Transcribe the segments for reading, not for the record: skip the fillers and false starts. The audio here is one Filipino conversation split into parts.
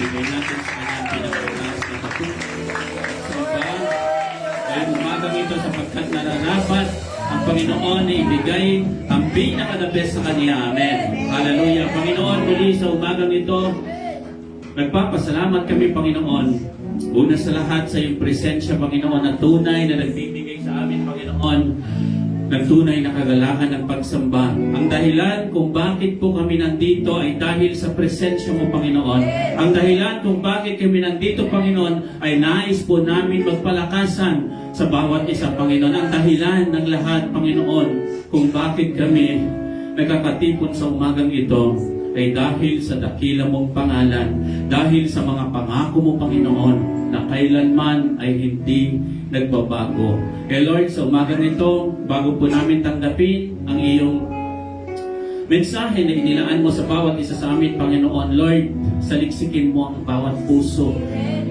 ibigay natin sa kanyang pinakalas na patuloy. Dahil umagang ito sapagkat nararapat ang Panginoon na ibigay ang pinaka-the best sa Kanya. Amen. Hallelujah. Panginoon, muli sa umagang ito, nagpapasalamat kami, Panginoon. Una sa lahat sa iyong presensya, Panginoon, na tunay na nagbibigay sa amin, Panginoon, ng tunay na kagalakan ng pagsamba. Ang dahilan kung bakit po kami nandito ay dahil sa presensya mo, Panginoon. Ang dahilan kung bakit kami nandito, Panginoon, ay nais po namin magpalakasan sa bawat isa, Panginoon. Ang dahilan ng lahat, Panginoon, kung bakit kami nagkakatipon sa umagang ito ay dahil sa dakila mong pangalan, dahil sa mga pangako mo, Panginoon, na kailanman ay hindi nagbabago. Kaya Lord, sa umagang ito, bago po namin tanggapin ang iyong mensahe na inilaan mo sa bawat isa sa amin, Panginoon, Lord, saliksikin mo ang bawat puso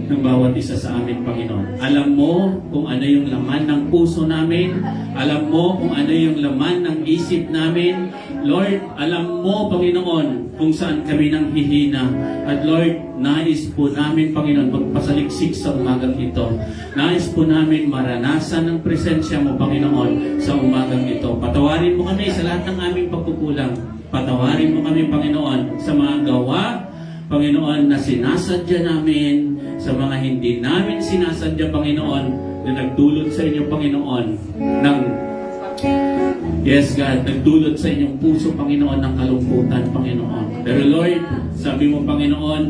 ng bawat isa sa amin, Panginoon. Alam mo kung ano yung laman ng puso namin. Alam mo kung ano yung laman ng isip namin. Lord, alam mo, Panginoon, kung saan kami nang hihina. At Lord, nais po namin, Panginoon, magpasaliksik sa umagang ito. Nais po namin maranasan ang presensya mo, Panginoon, sa umagang ito. Patawarin mo kami sa lahat ng aming pagkukulang. Patawarin mo kami, Panginoon, sa mga gawa, Panginoon, na sinasadya namin, sa mga hindi namin sinasadya, Panginoon, na nagdulot sa inyo, Panginoon, ng yes, God, nagdulot sa inyong puso, Panginoon, ng kalungkutan, Panginoon. Pero Lord, sabi mo, Panginoon,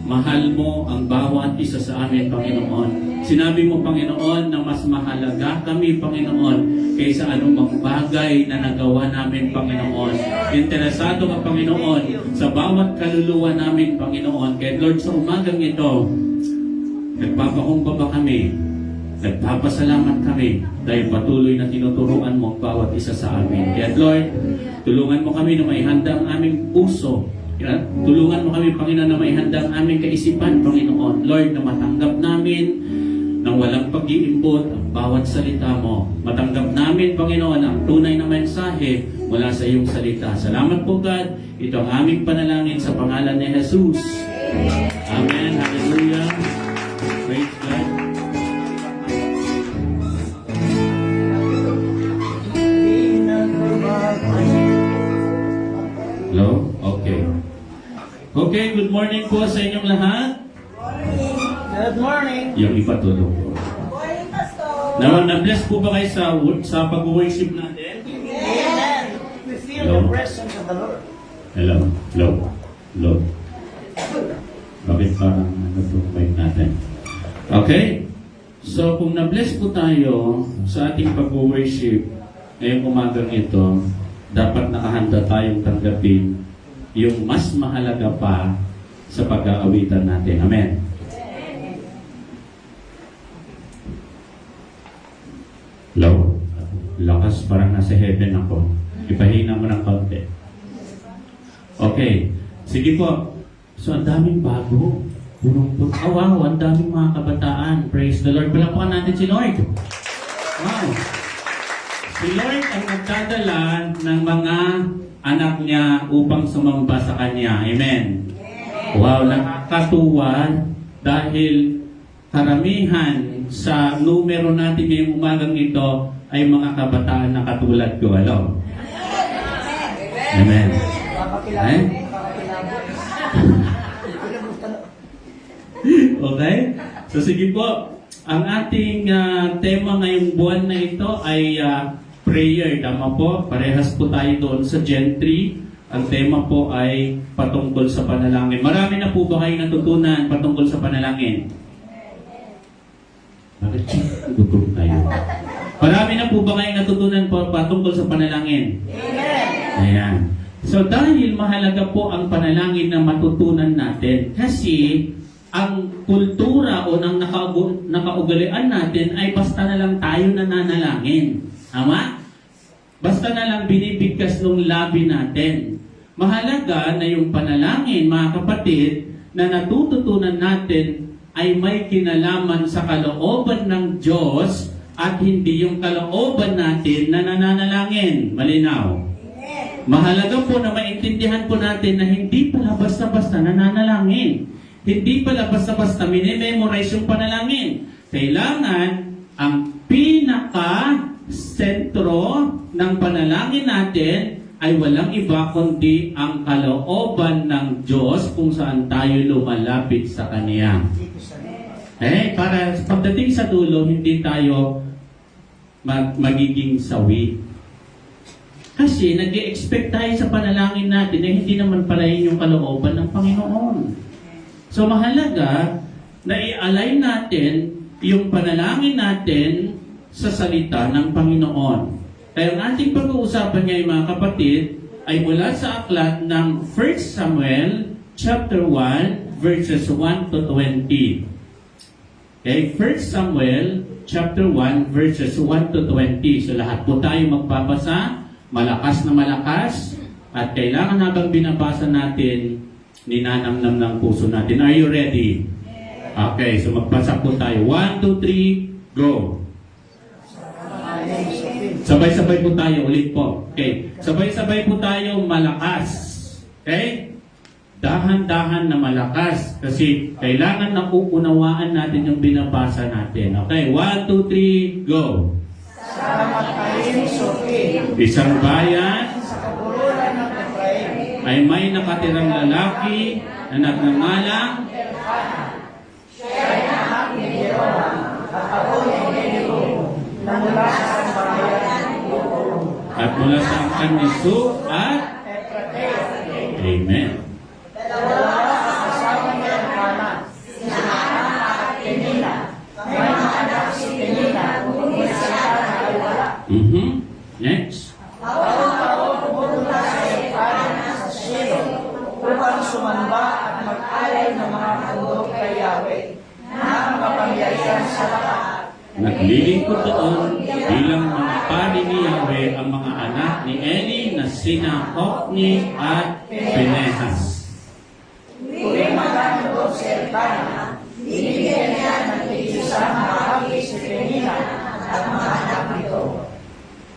mahal mo ang bawat isa sa amin, Panginoon. Sinabi mo, Panginoon, na mas mahalaga kami, Panginoon, kaysa anumang bagay na nagawa namin, Panginoon. Interesado ka, Panginoon, sa bawat kaluluwa namin, Panginoon. Kaya Lord, sa umagang ito, nagpapakumbaba kami, nagpapasalamat kami dahil patuloy na tinuturuan mo ang bawat isa sa amin. Kaya Lord, tulungan mo kami na maihanda ang aming puso. Tulungan mo kami, Panginoon, na maihanda ang aming kaisipan, Panginoon. Lord, na matanggap namin ng walang pag-iimbot ang bawat salita mo. Matanggap namin, Panginoon, ang tunay na mensahe mula sa iyong salita. Salamat po, God. Ito ang aming panalangin sa pangalan ni Jesus. Amen. Hallelujah. Praise God. Hello? Okay. Okay, good morning po sa inyong lahat. Good morning. Yung ipatulong po. Morning, Pastor. Na-bless po ba kayo sa pag-worship natin? Amen. We feel Hello. the presence of the Lord. Hello? Hello? Hello? Bakit parang mic natin? Okay? So, kung na-bless po tayo sa ating pag-worship ngayong umagang ito, dapat nakahanda tayong tanggapin yung mas mahalaga pa sa pag-aawitan natin. Amen? Hello? Lakas, parang nasa heaven ako. Ipahina mo ng kaunti. Okay. Sige po. So, ang daming bago. Oh, wow, ang daming mga kabataan. Praise the Lord. Palapakan natin si Lord. Wow. Si Lord ang nagdadala ng mga anak niya upang sumamba sa Kanya. Amen. Wow, nakakatuwa dahil karamihan sa numero natin ngayong umagang ito ay mga kabataan na katulad ko. Hello? Amen. Eh? Okay? So sige po, ang ating tema ngayong buwan na ito ay prayer. Tama po? Parehas po tayo doon sa Gentry. Ang tema po ay patungkol sa panalangin. Marami na po ba kayo natutunan patungkol sa panalangin? Bakit tutulog tayo? Marami na po ba kayo natutunan patungkol sa panalangin? Ayan. So dahil mahalaga po ang panalangin na matutunan natin kasi ang kultura o ng nakaugalian natin ay basta na lang tayo nananalangin. Tama? Basta na lang binibigkas ng labi natin. Mahalaga na yung panalangin, mga kapatid, na natututunan natin ay may kinalaman sa kalooban ng Diyos at hindi yung kalooban natin na nananalangin. Malinaw? Mahalaga po na maintindihan po natin na hindi pala basta-basta nananalangin. Hindi pala basta-basta minememorize yung panalangin. Kailangan ang pinaka-sentro ng panalangin natin ay walang iba kundi ang kalooban ng Diyos kung saan tayo lumalapit sa Kanya. Para pagdating sa dulo, hindi tayo magiging sawi. Kasi nag-i-expect tayo sa panalangin natin na hindi naman pala yun yung kalooban ng Panginoon. So mahalaga na i-align natin yung panalangin natin sa salita ng Panginoon. Kaya ang ating pag-uusapan ngayon mga kapatid ay mula sa aklat ng 1 Samuel chapter 1 verses 1 to 20. Okay, 1 Samuel chapter 1 verses 1 to 20. So lahat po tayo magpapasa, malakas na malakas, at kailangan habang binabasa natin, ninanamnam ng puso natin. Are you ready? Okay, so magbasa po tayo. 1, 2, 3, go! Sabay-sabay po tayo ulit po. Okay, sabay-sabay po tayo malakas. Okay? Dahan-dahan na malakas. Kasi kailangan na uunawaan natin yung binabasa natin. Okay, 1, 2, 3, go! Sa Matayim Sophie, Isang bayan sa kabuluran ng Efraim, ay may nakatirang lalaki na nagngangalang siya'y anak ni Jeroham at ako ni Elihu, na mula sa bayan at mula sa angkan ni Su at Efraim. Amen. Dalawa sa asawa ni Elkanah, si Hana at Penina. May mga anak si Penina, ngunit si Hana ay wala. Next. Taon-taon pumunta sa Elkanah sa Shilo upang sumamba at mag-alay ng mga handog kay Yahweh na makapangyarihan sa lahat. Naglilingkod doon bilang mga pari ni Yahweh ang mga anak ni Eli na sina Hofni at Pinehas. Tuwing maghandog si Elkanah, binibigyan niya ng isang bahagi si Penina at mga anak nito.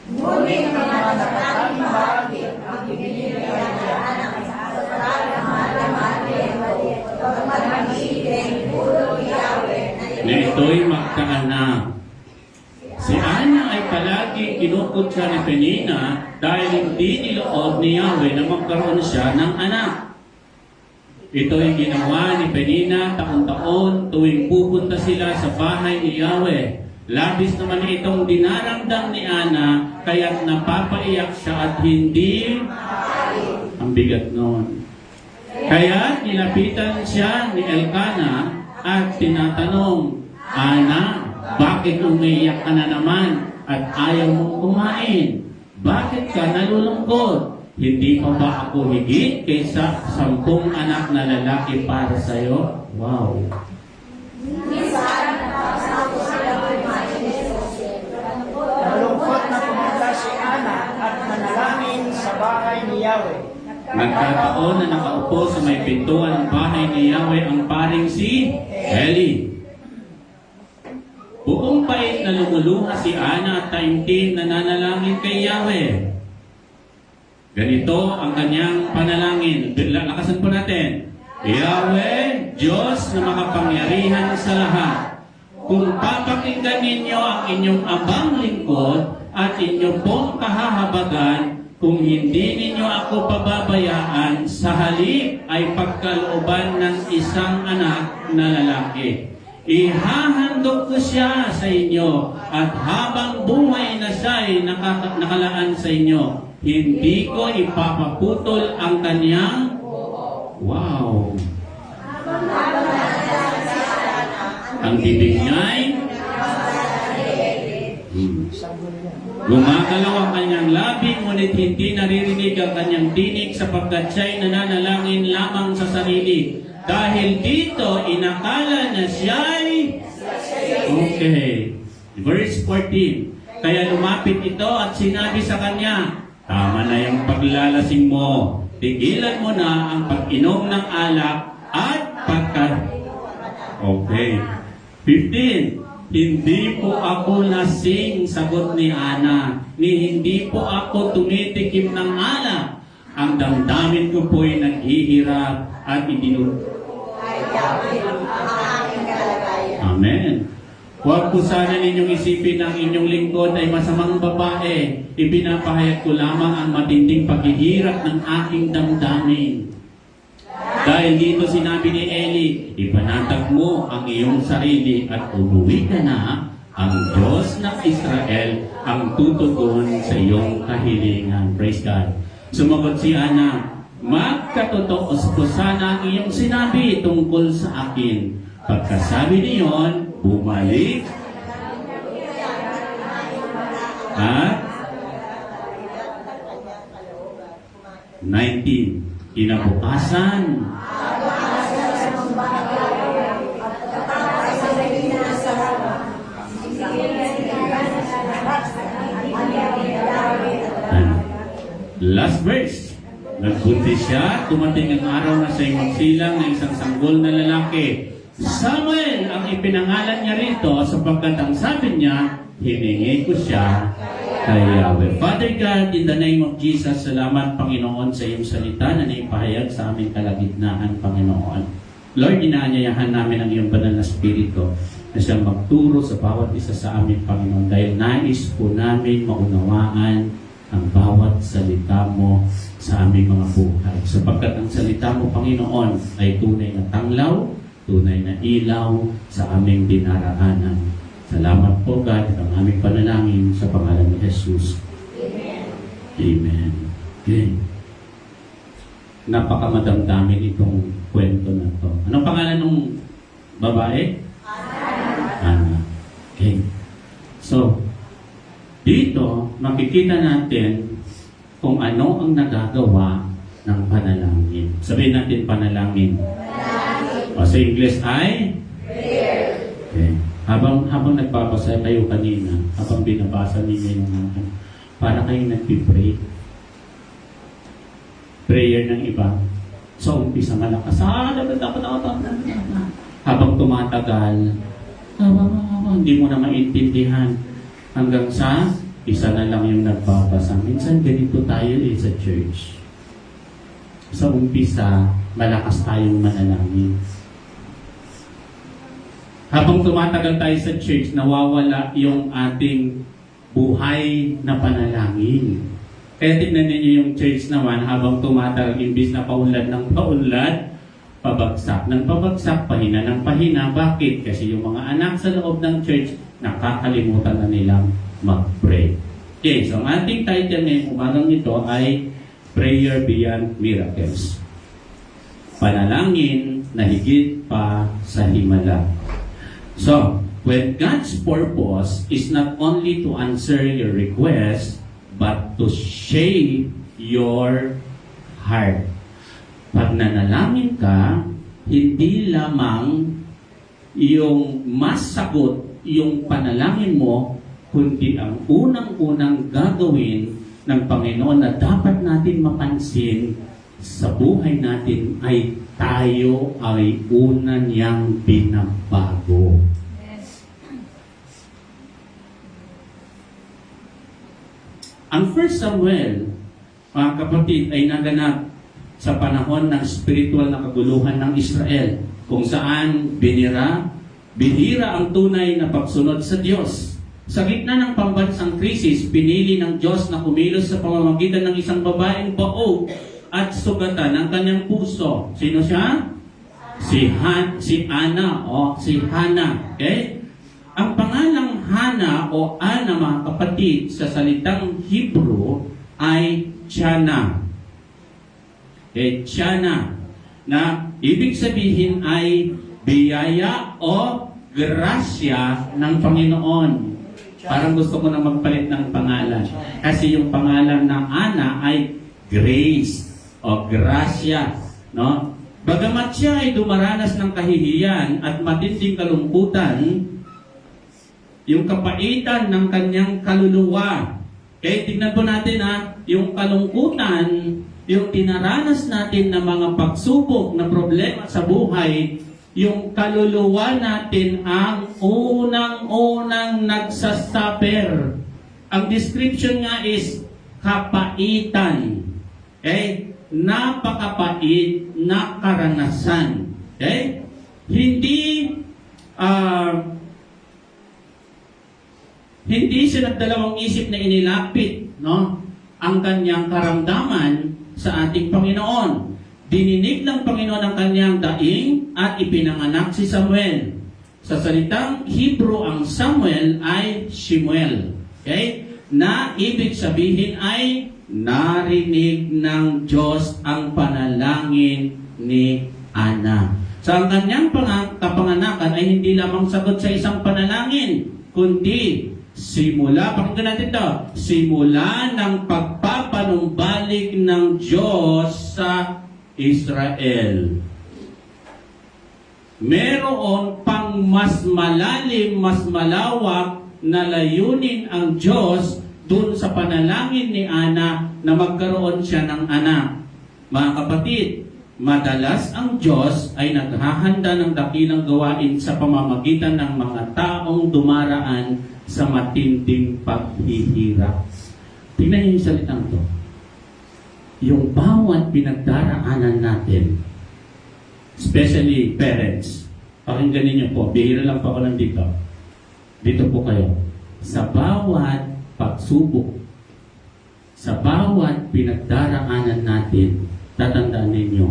Ngunit mga nakataming bahagi ang ibinibigyan niya Na ito'y magkaanak. Si Ana ay palagi kinukutsa ni Penina dahil hindi niloob ni Yahweh na magkaroon siya ng anak. Ito ay ginawa ni Penina taon-taon tuwing pupunta sila sa bahay ni Yahweh. Labis naman itong dinaramdam ni Ana kaya't napapaiyak siya at hindi ang bigat noon. Kaya nilapitan siya ni Elkanah at tinatanong, Ana, bakit umiiyak ka na naman at ayaw mong kumain? Bakit ka nalulungkot? Hindi pa ba ako higit kaysa 10 anak na lalaki para sa'yo? Wow! Nalungkot na pumunta si Ana at manalangin sa bahay ni Yahweh. Nagkataon na nakaupo sa may pintuan ng bahay ni Yahweh ang paring si Eli. Buong pait na lumuluha si Ana at taimtim na nanalangin kay Yahweh. Ganito ang kanyang panalangin. Lakasan po natin. Yahweh, Diyos na makapangyarihan sa lahat. Kung papakinggan ninyo ang inyong abang lingkod at inyong pong kahahabagan, kung hindi ninyo ako pababayaan, sa halip ay pagkalooban ng isang anak na lalaki. Ihahandog ko siya sa inyo at habang buhay na siya'y nakalaan sa inyo, hindi ko ipapaputol ang kanyang wow! Ang bibig niya'y gumagalaw ang kanyang labi, ngunit hindi naririnig ang kanyang tinig sapagkat siya'y nananalangin lamang sa sarili. Dahil dito, inakala na siya'y... Okay. Verse 14. Kaya lumapit ito at sinabi sa kanya, tama na yung paglalasing mo. Tigilan mo na ang pag-inom ng alak at Okay. 15. Hindi po ako lasing, sagot ni Ana, ni hindi po ako tumitikim ng alak. Ang damdamin ko po'y naghihirap at Amen. Huwag po sana ninyong isipin ang inyong lingkod ay masamang babae. Ipinapahayag ko lamang ang matinding paghihirap ng aking damdamin. Dahil dito sinabi ni Eli, ipanatag mo ang iyong sarili at umuwi ka na, ang Diyos ng Israel ang tutugon sa iyong kahilingan. Praise God. Sumagot si Ana, magkatotoo po sana ang iyong sinabi tungkol sa akin. Pagkasabi niyon, bumalik at 19. Kinabukasan, last verse. Nagbuntis siya, tumating ang araw na siya'y magsilang ng isang sanggol na lalaki. Samuel ang ipinangalan niya rito sapagkat ang sabi niya, hiningi ko siya kay Yahweh. Father God, in the name of Jesus, salamat Panginoon sa iyong salita na naipahayag sa aming kalagitnaan, Panginoon. Lord, inaanyayahan namin ang iyong banal na spirito na siyang magturo sa bawat isa sa amin, Panginoon, dahil nais po namin maunawaan ang bawat salita mo sa aming mga buhay. Sapagkat ang salita mo, Panginoon, ay tunay na tanglaw, tunay na ilaw sa aming dinaraanan. Salamat po, God, at ang aming panalangin sa pangalan ni Jesus. Amen. Amen. Okay. Napakamadamdamin itong kwento na to. Anong pangalan ng babae? Ana. Okay. So, dito, makikita natin kung ano ang nagagawa ng panalangin. Sabihin natin panalangin. O sa English ay? Prayer. Okay. Habang nagbabasa kayo kanina, habang binabasa ninyo yung mga, para kayo nagpipray. Prayer ng iba. So, umpisa malakas. Habang tumatagal, hindi mo na maintindihan. Hanggang sa, isa na lang yung nagbabasa. Minsan ganito tayo sa church. Sa umpisa, malakas tayong manalangin. Habang tumatagal tayo sa church, nawawala yung ating buhay na panalangin. Kaya tignan ninyo yung church naman, habang tumatagal, imbis na paunlad ng paunlad, pabagsak ng pabagsak, pahina ng pahina. Bakit? Kasi yung mga anak sa loob ng church, nakakalimutan na nilang mag-pray. Okay, so ang ating title ngayong umagang ito ay Prayer Beyond Miracles. Panalangin na higit pa sa himala. So, when God's purpose is not only to answer your request, but to shape your heart. Pag nanalangin ka, hindi lamang yung masagot yung panalangin mo, kundi ang unang-unang gagawin ng Panginoon na dapat natin mapansin sa buhay natin ay tayo ay una niyang binabago. Ang 1 Samuel, mga kapatid, ay naganap sa panahon ng spiritual na kaguluhan ng Israel, kung saan bihira ang tunay na pagsunod sa Diyos. Sa gitna ng pambansang krisis, pinili ng Diyos na kumilos sa pamamagitan ng isang babaeng baog at sugatan ng kanyang puso. Sino siya? Si Ana o si Hana. Okay? Ang pangalang Hana o Ana, mga kapatid, sa salitang Hebrew ay Tiana. Okay? Tiana. Na ibig sabihin ay biyaya o grasya ng Panginoon. Parang gusto ko na magpalit ng pangalan. Kasi yung pangalan ng Ana ay grace o grasya. No? Bagamat siya ay dumaranas ng kahihiyan at matinding kalungkutan, yung kapaitan ng kanyang kaluluwa. Okay, tignan po natin yung kalungkutan, yung tinaranas natin na mga pagsubok na problema sa buhay, yung kaluluwa natin ang unang-unang nagsasuffer. Ang description nga is kapaitan. Okay? Napakapait na karanasan. Okay? Hindi hindi siya nagdalawang isip na inilapit, no, ang kanyang karamdaman sa ating Panginoon. Dininig ng Panginoon ang kanyang daing at ipinanganak si Samuel. Sa salitang Hebrew, ang Samuel ay Shemuel. Okay? Na ibig sabihin ay narinig ng Diyos ang panalangin ni Ana. So ang kanyang kapanganakan ay hindi lamang sagot sa isang panalangin, kundi simula, pakinggan natin ito, simula ng pagpapanumbalik ng Diyos sa Israel. Meron pang mas malalim, mas malawak na layunin ang Diyos dun sa panalangin ni Ana na magkaroon siya ng anak. Mga kapatid, madalas ang Diyos ay naghahanda ng dakilang gawain sa pamamagitan ng mga taong dumaraan sa matinding paghihirap. Tingnan niyo yung salitang to. Yung bawat pinagdaraanan natin, especially parents, pakinggan niyo po, bihira lang pa ako nandito. Dito po kayo. Sa bawat pagsubok, sa bawat pinagdaraanan natin, tatandaan ninyo,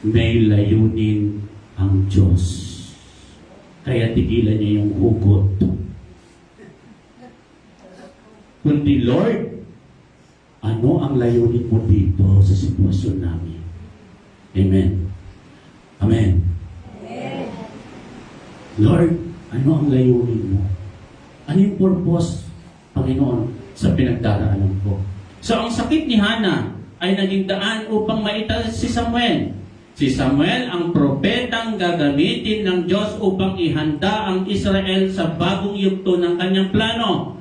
may layunin ang Diyos. Kaya tigilan niya yung hugot. Kundi, Lord, ano ang layunin mo dito sa sitwasyon namin? Amen. Amen. Amen. Lord, ano ang layunin mo? Ano yung purpose, Panginoon, sa pinagdaraanan ko? So, ang sakit ni Hana ay naging daan upang maita si Samuel. Si Samuel ang propetang gagamitin ng Diyos upang ihanda ang Israel sa bagong yugto ng kanyang plano.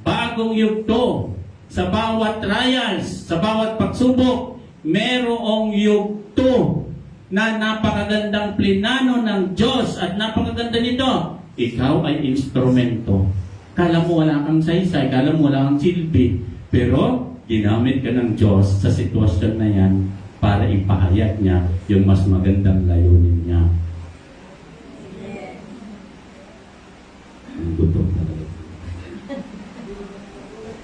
Bagong yugto. Sa bawat trials, sa bawat pagsubok, merong yugto na napakagandang plinano ng Diyos at napakaganda nito. Ikaw ay instrumento. Kala mo wala kang saysay, kala mo wala kang silbi, pero ginamit ka ng Diyos sa sitwasyon na yan para ipahayag niya yung mas magandang layunin niya. Ang gutom talaga.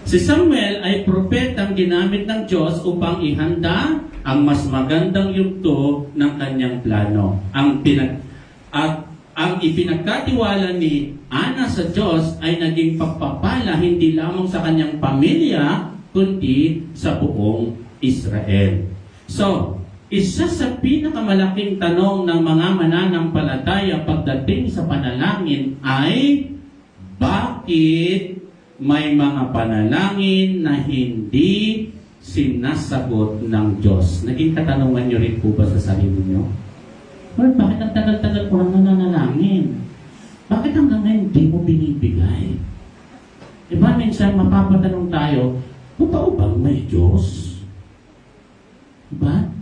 Si Samuel ay propetang ginamit ng Diyos upang ihanda ang mas magandang yugto ng kanyang plano. Ang ipinagkatiwala ni Ana sa Diyos ay naging pagpapala hindi lamang sa kanyang pamilya, kundi sa buong Israel. So, isa sa pinakamalaking tanong ng mga mananampalataya pagdating sa panalangin ay, bakit may mga panalangin na hindi sinasagot ng Diyos? Naging katanungan nyo rin po ba sa sarili nyo? Lord, bakit ang tagal-tagal ko lang nananalangin? Bakit hanggang ngayon hindi mo binibigay? Diba, minsan mapapatanong tayo, totoo bang may Diyos? Diba?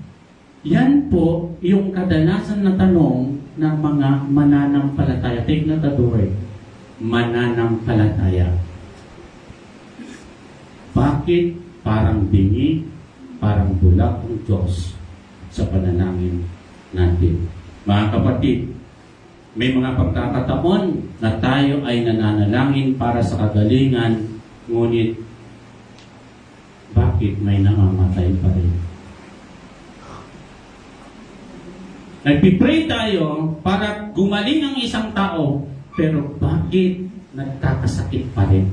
Yan po yung kadalasan na tanong ng mga mananampalataya. Take note of the word. Mananampalataya. Bakit parang bingi, parang bulak ang Diyos sa panalangin natin? Mga kapatid, may mga pagkakataon na tayo ay nananalangin para sa kagalingan, ngunit bakit may namamatay pa rin? Nagpipray tayo para gumaling ang isang tao, pero bakit nagkakasakit pa rin?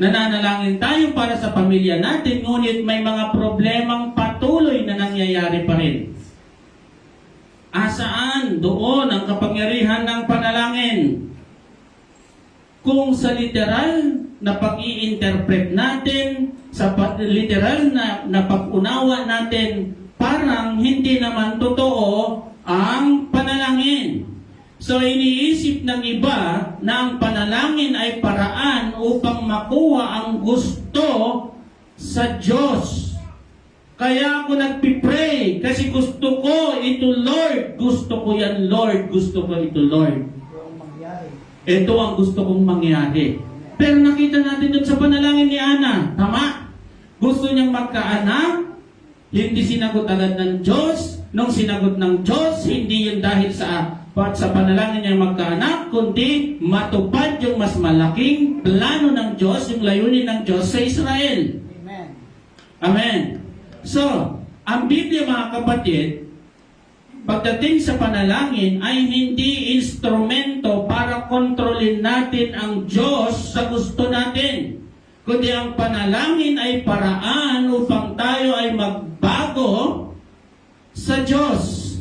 Nananalangin tayo para sa pamilya natin, ngunit may mga problemang patuloy na nangyayari pa rin. Asaan doon ang kapangyarihan ng panalangin? Kung sa literal na pag-i-interpret natin, sa literal na pag-unawa natin, parang hindi naman totoo ang panalangin. So iniisip ng iba na ang panalangin ay paraan upang makuha ang gusto sa Diyos. Kaya ako nagpipray kasi gusto ko ito, Lord. Gusto ko yan, Lord. Gusto ko ito, Lord. Ito ang gusto kong mangyari. Pero nakita natin doon sa panalangin ni Ana, tama? Gusto niyang magkaanak, hindi sinagot agad ng Diyos, nung sinagot ng Diyos, hindi yun dahil sa panalangin niya magkaanak, kundi matupad yung mas malaking plano ng Diyos, yung layunin ng Diyos sa Israel. Amen. Amen. So, ang Biblia mga kapatid, pagdating sa panalangin ay hindi instrumento para kontrolin natin ang Diyos sa gusto natin. Kundi ang panalangin ay paraan upang tayo ay magbago sa Diyos.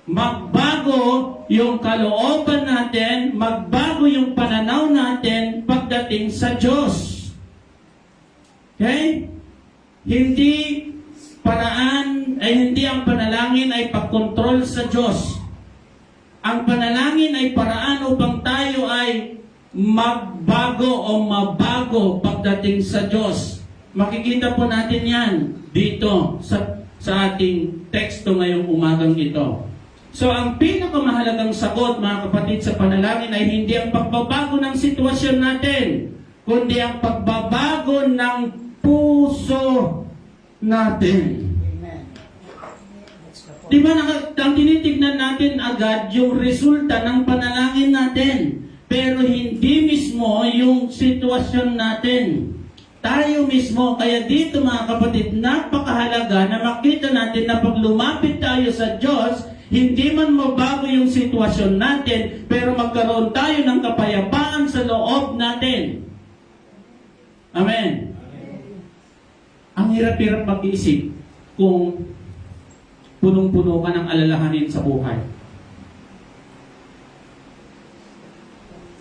Magbago yung kalooban natin, magbago yung pananaw natin pagdating sa Diyos. Okay? Hindi ang panalangin ay pagkontrol sa Diyos. Ang panalangin ay paraan upang tayo ay magbago o mabago pagdating sa Diyos. Makikita po natin yan dito sa ating teksto ngayong umagang ito. So, ang pinakamahalagang sagot, mga kapatid, sa panalangin ay hindi ang pagbabago ng sitwasyon natin, kundi ang pagbabago ng puso natin. Amen. Let's go. Di ba, ang tinitignan natin agad yung resulta ng panalangin natin, pero hindi mismo yung sitwasyon natin. Tayo mismo, kaya dito mga kapatid, napakahalaga na makita natin na pag lumapit tayo sa Diyos, hindi man mabago yung sitwasyon natin, pero magkaroon tayo ng kapayapaan sa loob natin. Amen. Ang hirap-hirap mag-iisip kung punong-puno ka ng alalahanin sa buhay.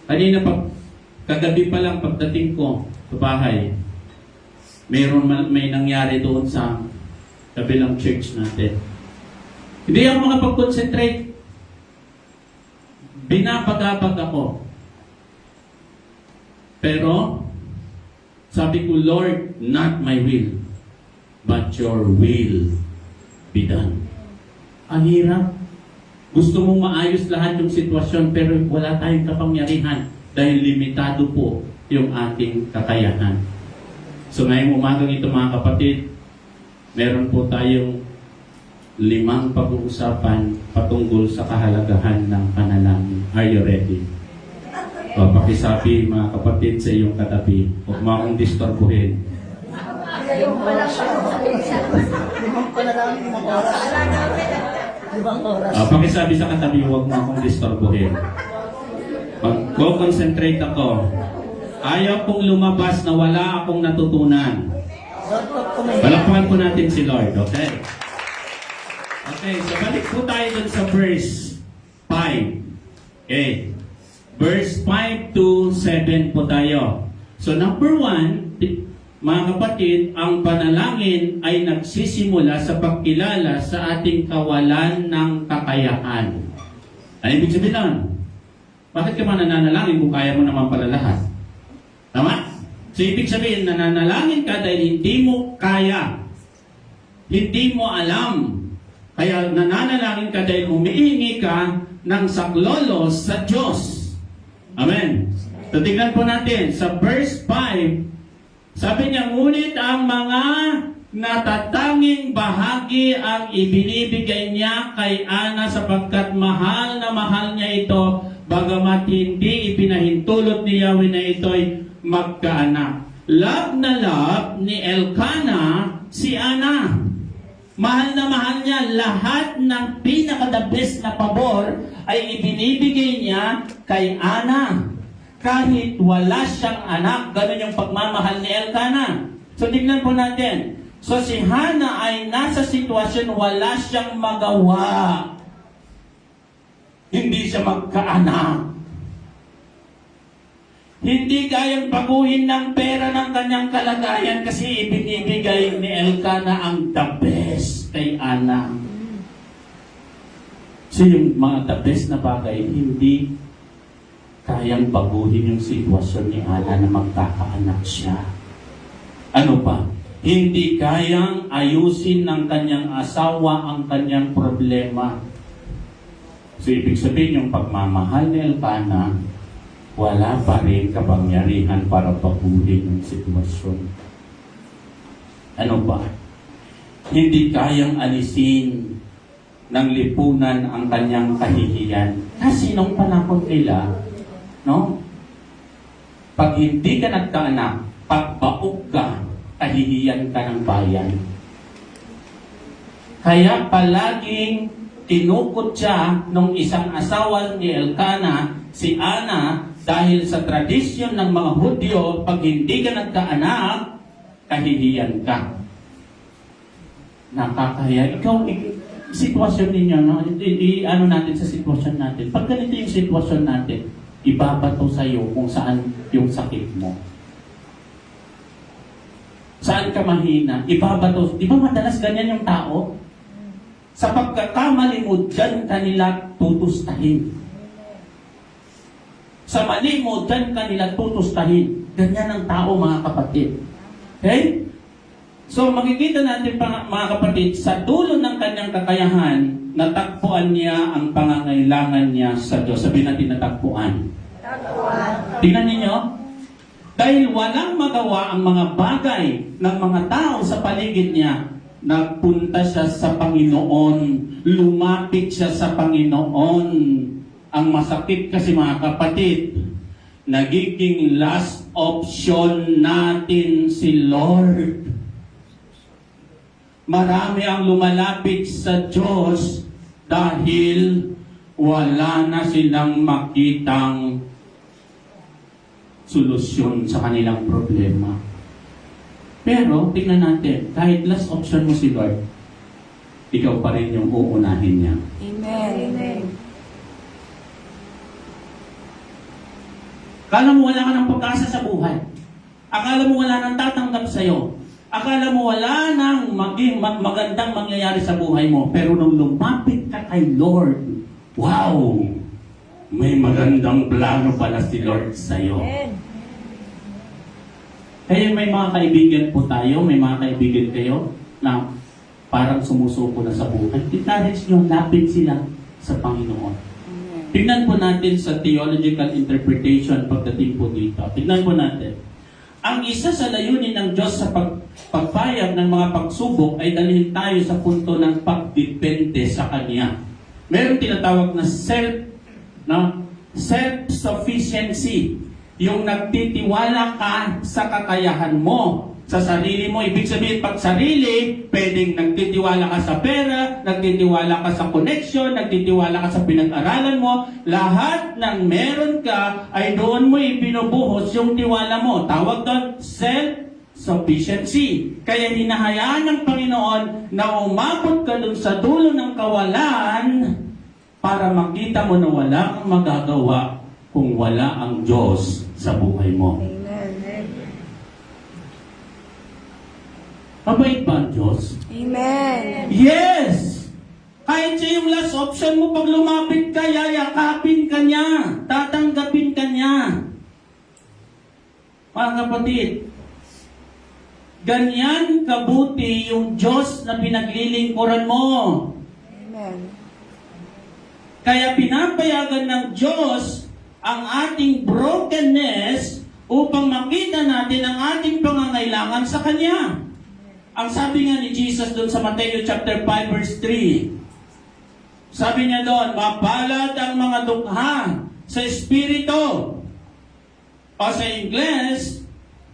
Kanina kagabi pa lang pagdating ko sa bahay, may nangyari doon sa kabilang church natin. Hindi ako makapag-concentrate. Binabagabag ako. Pero, sabi ko, Lord, not my will, but your will be done. Ang hirap. Gusto mong maayos lahat yung sitwasyon, pero wala tayong kapangyarihan dahil limitado po yung ating kakayahan. So ngayong umagang ito mga kapatid, meron po tayong 5 pag-uusapan patungkol sa kahalagahan ng panalangin. Are you ready? O, pakisabi mga kapatid sa iyong katabi, huwag mo akong disturbuhin. Limang pala lang, 5 oras. 5 oras. O, pakisabi sa katabi, huwag mo akong disturbuhin. Mag-concentrate ako. Ayaw kong lumabas na wala akong natutunan. Palakpakan po natin si Lord, okay? Okay, so balik po tayo dun sa verse 5. Okay. Verse 5 to 7 po tayo. So number 1, mga kapatid, ang panalangin ay nagsisimula sa pagkilala sa ating kawalan ng kakayahan. Ano ibig sabihin nun? Bakit ka man nananalangin kung kaya mo naman pala lahat? Tama? So ibig sabihin, nananalangin ka dahil hindi mo kaya. Hindi mo alam. Kaya nananalangin ka dahil humihingi ka ng saklolos sa Diyos. Amen. So tingnan po natin sa verse 5. Sabi niya, ngunit ang mga natatanging bahagi ang ibinibigay niya kay Ana sapagkat mahal na mahal niya ito, bagamat hindi ipinahintulot ni Yahweh na ito'y magkaanak. Love na love ni Elkanah si Ana. Mahal na mahal niya, lahat ng pinaka-the best na pabor ay ibinibigay niya kay Ana. Kahit wala siyang anak, ganun yung pagmamahal ni Elkanah. So tignan po natin. So si Hana ay nasa sitwasyon wala siyang magawa. Hindi siya magkaanak. Hindi kayang baguhin ng pera ng kanyang kalagayan kasi ibinibigay ni Elkanah ang the best kay Ana. So yung mga the best na bagay, hindi kayang baguhin yung sitwasyon ni Ana na magkakaanak siya. Ano pa? Hindi kayang ayusin ng kanyang asawa ang kanyang problema. So ibig sabihin yung pagmamahal ni Elkanah, wala pa rin kapangyarihan para baguhin yung sitwasyon. Ano ba? hindi kayang alisin ng lipunan ang kanyang kahihiyan. Kasi nung panahon nila, no? Pag hindi ka nagkaanak, pagbaog ka, kahihiyan ka ng bayan. Kaya palaging tinukot siya nung isang asawa ni Elkanah, si Ana, dahil sa tradisyon ng mga Hudyo, pag hindi ka nagkaanak, kahihiyan ka. Nakakahiya. Sitwasyon ninyo, no? Ano natin sa sitwasyon natin. Pag ganito yung sitwasyon natin, ibabato sa iyo kung saan yung sakit mo. Saan ka mahina? Ibabato. Di ba madalas ganyan yung tao? Sa pagkakamali mo, dyan kanila tutustahin. Sa mali mo, dyan kanila tutustahin. Ganyan ang tao, mga kapatid. Okay? So makikita natin mga kapatid, sa dulo ng kanyang kakayahan, natagpuan niya ang pangangailangan niya sa Diyos. Sabihin natin natagpuan. Tingnan ninyo, dahil walang magawa ang mga bagay ng mga tao sa paligid niya, nagpunta siya sa Panginoon, lumapit siya sa Panginoon. Ang masakit kasi mga kapatid, nagiging last option natin si Lord. Marami ang lumalapit sa Diyos dahil wala na silang makitang solusyon sa kanilang problema. Pero, tingnan natin, kahit last option mo si Lord, ikaw pa rin yung uunahin niya. Amen. Amen. Akala mo wala ka ng pag-asa sa buhay. Akala mo wala nang tatanggap sa'yo. Akala mo wala nang magandang mangyayari sa buhay mo. Pero nung lumapit ka kay Lord, wow! May magandang plano pala si Lord sa'yo. Kaya may mga kaibigan po tayo, may mga kaibigan kayo na parang sumusuko na sa buhay. Encourage nyo, lapit sila sa Panginoon. Tignan po natin sa theological interpretation pagdating po dito. Tignan po natin. Ang isa sa layunin ng Diyos sa pagpayag ng mga pagsubok ay dalhin tayo sa punto ng pagdepende sa Kanya. Meron tinatawag na self-sufficiency. Yung nagtitiwala ka sa kakayahan mo, sa sarili mo. Ibig sabihin, pag sarili, pwedeng nagtitiwala ka sa pera, nagtitiwala ka sa connection, nagtitiwala ka sa pinag-aralan mo. Lahat ng meron ka ay doon mo ibinubuhos yung tiwala mo. Tawag doon, self-sufficiency. Kaya hinahayaan ng Panginoon na umabot ka doon sa dulo ng kawalan para makita mo na wala kang magagawa kung wala ang Diyos sa buhay mo. Mabait ba ang Diyos? Amen. Yes! Kahit siya yung last option mo, pag lumapit ka, yayakapin ka niya, tatanggapin ka niya. Mga kapatid, ganyan kabuti yung Diyos na pinaglilingkuran mo. Amen. Kaya pinapayagan ng Diyos ang ating brokenness upang makita natin ang ating pangangailangan sa Kanya. Ang sabi nga ni Jesus doon sa Matthew chapter 5 verse 3, sabi niya doon, mapalad ang mga dukha sa Espiritu. O sa Ingles,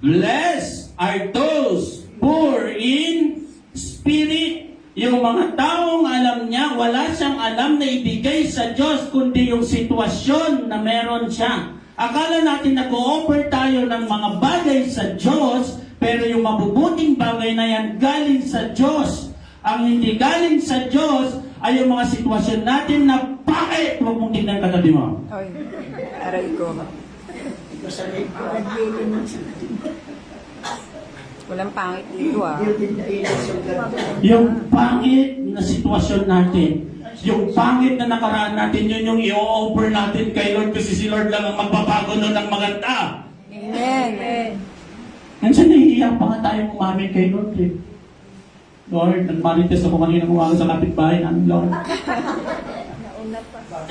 blessed are those poor in spirit. Yung mga taong alam niya, wala siyang alam na ibigay sa Diyos, kundi yung sitwasyon na meron siya. Akala natin nag-o-offer tayo ng mga bagay sa Diyos, pero yung mabubuting bagay na yan galing sa Diyos. Ang hindi galing sa Diyos ay yung mga sitwasyon natin na bakit? Huwag mong tignan katabi mo. Oy, aray ko. Walang pangit dito ah. Yung pangit na sitwasyon natin, yung pangit na nakaraan natin, yun yung i-offer natin kay Lord kasi si Lord lang ang magpapago nun ng maganda. Amen. Nandiyan nahihiya pa nga tayong umamin kay Lord eh. Lord, nagmarites ako kanina umaga sa kapitbahay namin, Lord.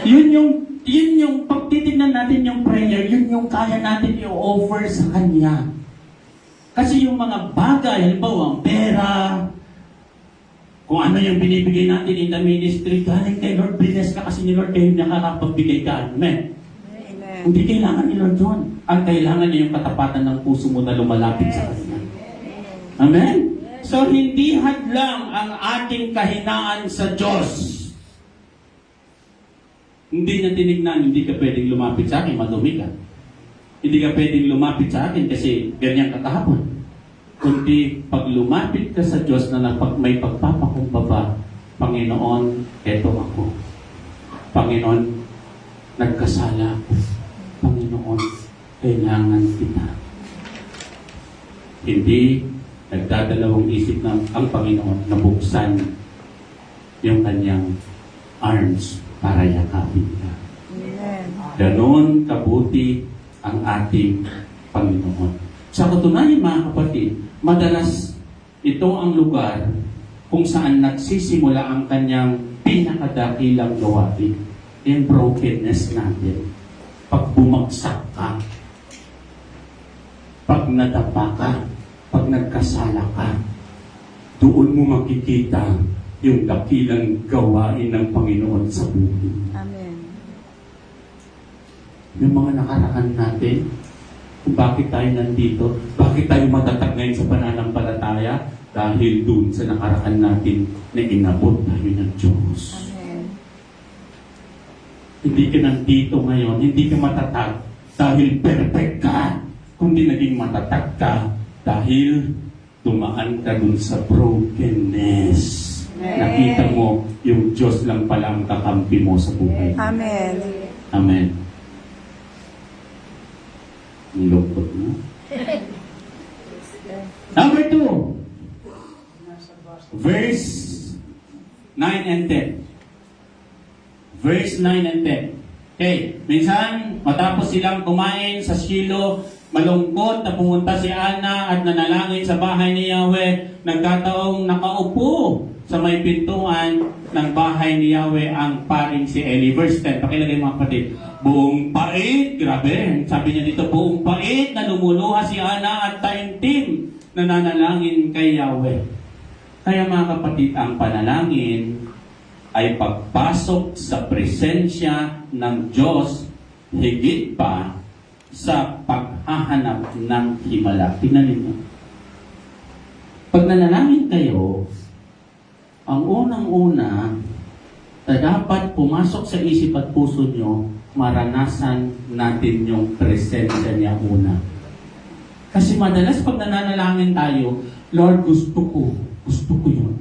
Yun yung pagtitignan natin yung prayer, yun yung kaya natin i-offer sa Kanya. Kasi yung mga bagay, halimbawa ang pera, Kung ano yung binibigay natin in the ministry, galing kay Lord, bless ka kasi ni Lord kayo nakakapagbigay ka. Amen. Amen. Hindi kailangan ni Lord yun. Ang kailangan niya yung katapatan ng puso mo na lumalapit sa Kanya. Amen? So, hindi hadlang ang ating kahinaan sa Diyos. Hindi niya tinignan, hindi ka pwedeng lumapit sa akin, madumi ka. Hindi ka pwedeng lumapit sa akin kasi ganyan ka kahapon. Kundi pag lumapit ka sa Diyos na may pagpapakumbaba, Panginoon, eto ako. Panginoon, nagkasala ako. Panginoon, kailangan kita. Hindi nagdadalawang isip ng ang Panginoon na buksan yung kanyang arms para yakapin ka. Amen. Ganon kabuti ang ating Panginoon. Sa katunayan mga kapatid, madalas ito ang lugar kung saan nagsisimula ang kanyang pinakadakilang gawain. Yung brokenness natin. Pag bumagsak ka, pag nadapa ka, pag nagkasala ka, doon mo makikita yung dakilang gawain ng Panginoon sa buhay. Amen. Yung mga nakaraan natin, kung bakit tayo nandito, bakit tayo matatag ngayon sa pananampalataya, dahil dun sa nakaraan natin na inabot tayo ng Diyos. Amen. Hindi ka nandito ngayon, hindi ka matatag dahil perfect ka, kundi naging matatag ka dahil dumaan ka dun sa brokenness. Amen. Nakita mo, yung Diyos lang pala ang kakampi mo sa buhay. Amen. Amen. Ang lungkot mo. Number 2. Verse 9 and 10. Verse 9 and 10. Okay, minsan matapos silang kumain sa Shilo, malungkot na pumunta si Ana at nanalangin sa bahay ni Yahweh. Nagkataong nakaupo sa may pintuan ng bahay ni Yahweh ang paring si Eli. Verse 10, pakilagay mga kapatid. Buong pait, grabe, sabi niya dito, buong pait na lumuluha si Ana at taimtim na nanalangin kay Yahweh. Kaya mga kapatid, ang panalangin ay pagpasok sa presensya ng Diyos higit pa sa paghahanap ng himala. Tingnan ninyo. Pag nanalangin kayo, ang unang-una na dapat pumasok sa isip at puso nyo, maranasan natin yung presensya niya una. Kasi madalas pag nananalangin tayo, Lord, gusto ko yun.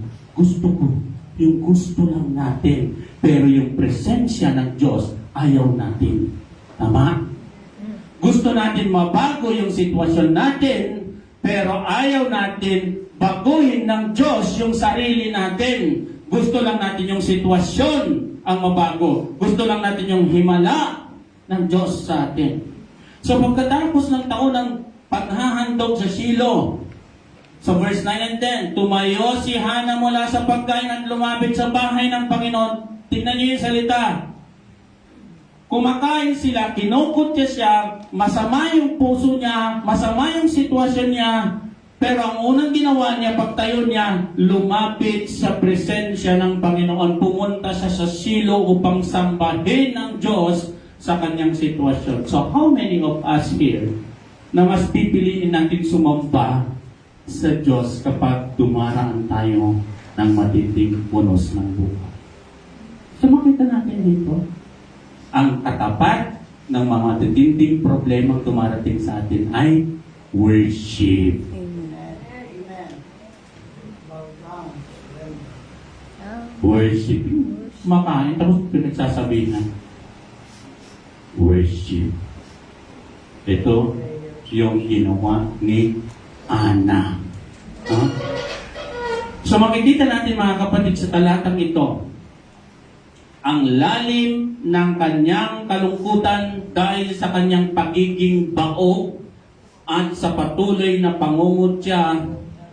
Yung gusto lang natin. Pero yung presensya ng Diyos, ayaw natin. Tama? Gusto natin mabago yung sitwasyon natin, pero ayaw natin baguhin ng Diyos yung sarili natin. Gusto lang natin yung sitwasyon ang mabago. Gusto lang natin yung himala ng Diyos sa atin. So pagkatapos ng taon ng paghahandog sa Shilo, sa verse 9 and 10, tumayo si Hana mula sa pagkain at lumapit sa bahay ng Panginoon. Tingnan niyo yung salita. Kumakain sila, kinukot siya, masama yung puso niya, masama yung sitwasyon niya, pero ang unang ginawa niya, pagtayo niya, lumapit sa presensya ng Panginoon. Pumunta siya sa Shilo upang sambahin ng Diyos sa kanyang sitwasyon. So how many of us here na mas pipiliin natin sumamba sa Diyos kapag dumaraan tayo ng matinding punos ng buhay? So makita natin dito, ang katapat ng mga matinding problemang dumarating sa atin ay worship. Worship. Makain, tapos pinagsasabihan. Worship. Ito yung ginawa ni Ana. Huh? So makikita natin mga kapatid sa talatang ito, ang lalim ng kanyang kalungkutan dahil sa kanyang pagiging bao at sa patuloy na pangungutya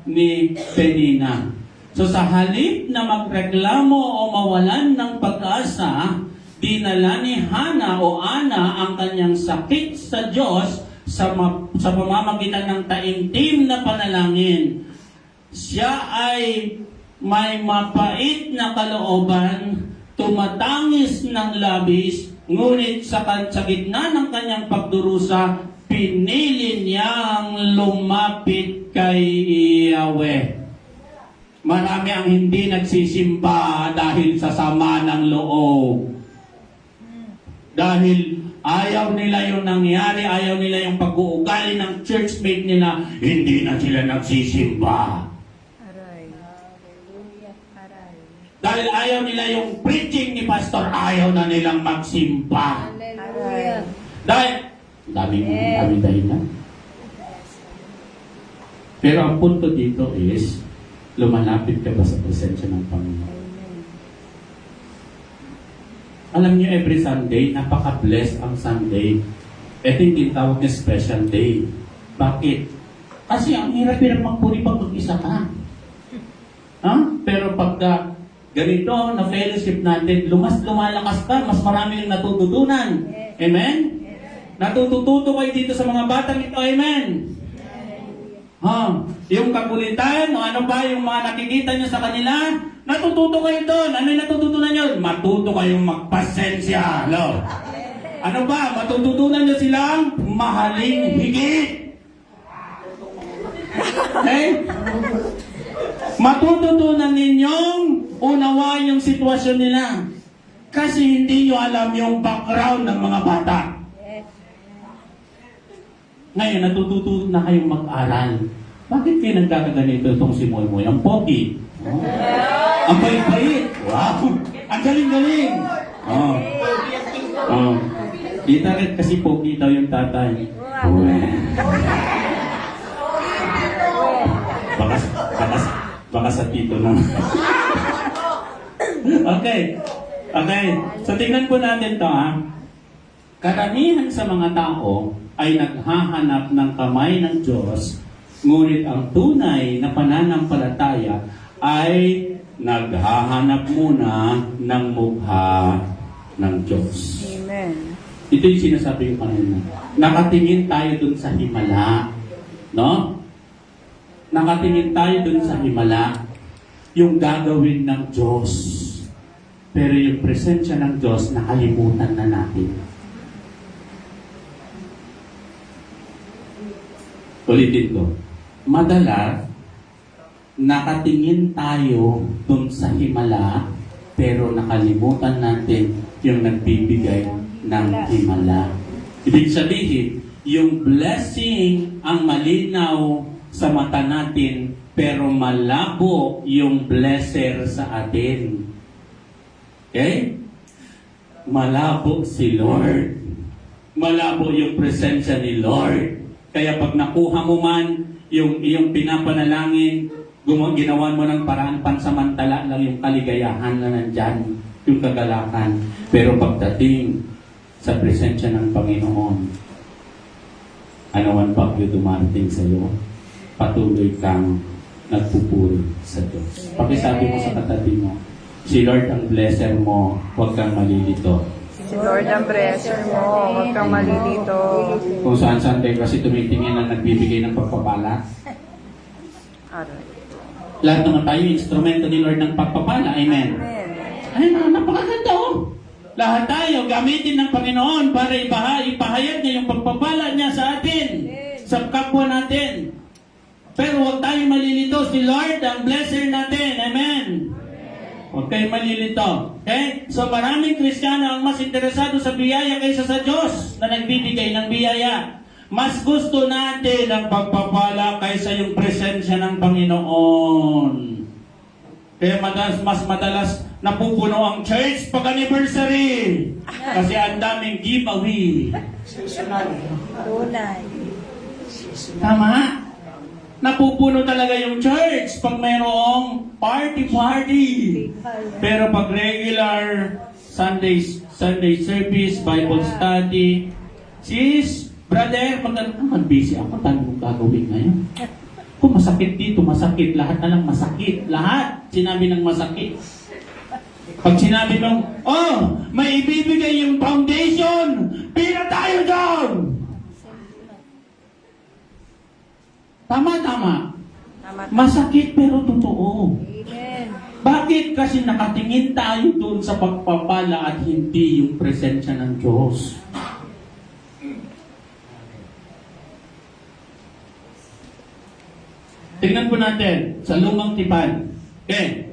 ni Penina. So sa halip na magreklamo o mawalan ng pag-asa, dinala ni Hana o Ana ang kanyang sakit sa Diyos sa pamamagitan ng taimtim na panalangin. Siya ay may mapait na kalooban, tumatangis ng labis, ngunit sa gitna ng kanyang pagdurusa, pinili niyang lumapit kay Yahweh. Marami ang hindi nagsisimba dahil sa sama ng loob. Dahil ayaw nila yung nangyari, ayaw nila yung pag-uugali ng churchmate nila, hindi na sila nagsisimba. Dahil ayaw nila yung preaching ni pastor, ayaw na nilang magsimba. Dahil, dami dahilan. Pero ang punto dito is, lumalapit ka ba sa presensya ng Panginoon? Alam niyo, every Sunday, napaka-blessed ang Sunday. Ito yung tinatawag na special day. Bakit? Kasi ang hirap-hirap magpuri pag mag-isa ka. Pero pagka ganito na fellowship natin, lumalakas ka, mas marami yung natututunan. Amen? Natututo kayo dito sa mga batang ito. Amen? Yung kakulitan, ano ba yung mga nakikita nyo sa kanila, natututo kayo doon. Ano yung natututunan nyo? Matuto kayong magpasensya. Hello? Ano ba? Matututunan nyo silang mahaling higit. Okay? Matututunan ninyong unawain yung sitwasyon nila. Kasi hindi nyo alam yung background ng mga bata. Ngayon, natututo na kayong mag-aral. Bakit kayo nagkakaganito itong si Moy? Ang pogi. Ang bait-bait. Wow! Ang galing-galing. Kita rin kasi pogi daw yung tatay. Baka sa tito na. Okay. So, tingnan po natin to, Karamihan sa mga tao ay naghahanap ng kamay ng Diyos, ngunit ang tunay na pananampalataya ay naghahanap muna ng mukha ng Diyos. Amen. Ito yung sinasabi ko kanina. Nakatingin tayo dun sa himala. No? Nakatingin tayo dun sa himala, yung gagawin ng Diyos. Pero yung presensya ng Diyos, nakalimutan na natin. Ulitin ko. Madalas, nakatingin tayo dun sa himala, pero nakalimutan natin yung nagbibigay ng himala. Ibig sabihin, yung blessing ang malinaw sa mata natin, pero malabo yung blesser sa atin. Okay? Malabo si Lord. Malabo yung presensya ni Lord. Kaya pag nakuha mo man yung iyong pinapanalangin, ginawan mo ng paraan pansamantala lang yung kaligayahan na nandyan, yung kagalakan. Pero pagdating sa presensya ng Panginoon, ano man bagyo dumarating sa iyo, patuloy kang nagpupuri sa Diyos. Pakisabi mo sa katabi mo, si Lord ang blesser mo, huwag kang malilito. Si Lord ang blesser mo, huwag kang malilito. Kung saan-saan tayo kasi tumitingin ang nagbibigay ng pagpapala. Lahat naman tayo instrumento ni Lord ng pagpapala. Amen. Ay, napakaganda oh. Lahat tayo gamitin ng Panginoon para ipahayag niya yung pagpapala niya sa atin, sa kapwa natin. Pero huwag tayo malilito. Si Lord ang blesser natin. Amen. Huwag kayo malilito. Okay? So maraming Kristiyano ang mas interesado sa biyaya kaysa sa Diyos na nagbibigay ng biyaya. Mas gusto natin ang pagpapala kaysa yung presensya ng Panginoon. Kaya mas madalas napupuno ang church pag anniversary. Kasi ang daming giveaway. Tunay. Tama? Napupuno talaga yung church pag mayroong party. Pero pag regular Sunday service, Bible study, sis, brother, mag-busy ako, tayo mong gagawin ngayon. Kung masakit dito, masakit. Lahat na lang masakit. Lahat. Sinabi ng masakit. Pag sinabi mong, may ibibigay yung foundation, pila tayo doon! Tama. Masakit pero totoo. Amen. Bakit? Kasi nakatingin tayo doon sa pagpapala at hindi yung presensya ng Diyos. Tingnan po natin sa lumang tipan. Okay.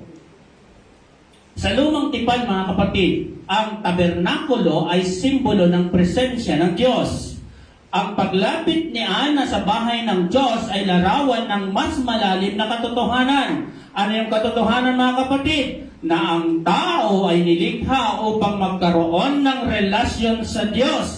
Sa lumang tipan, mga kapatid, ang tabernakulo ay simbolo ng presensya ng Diyos. Ang paglapit ni Ana sa bahay ng Diyos ay larawan ng mas malalim na katotohanan. Ano yung katotohanan, mga kapatid? Na ang tao ay nilikha upang magkaroon ng relasyon sa Diyos.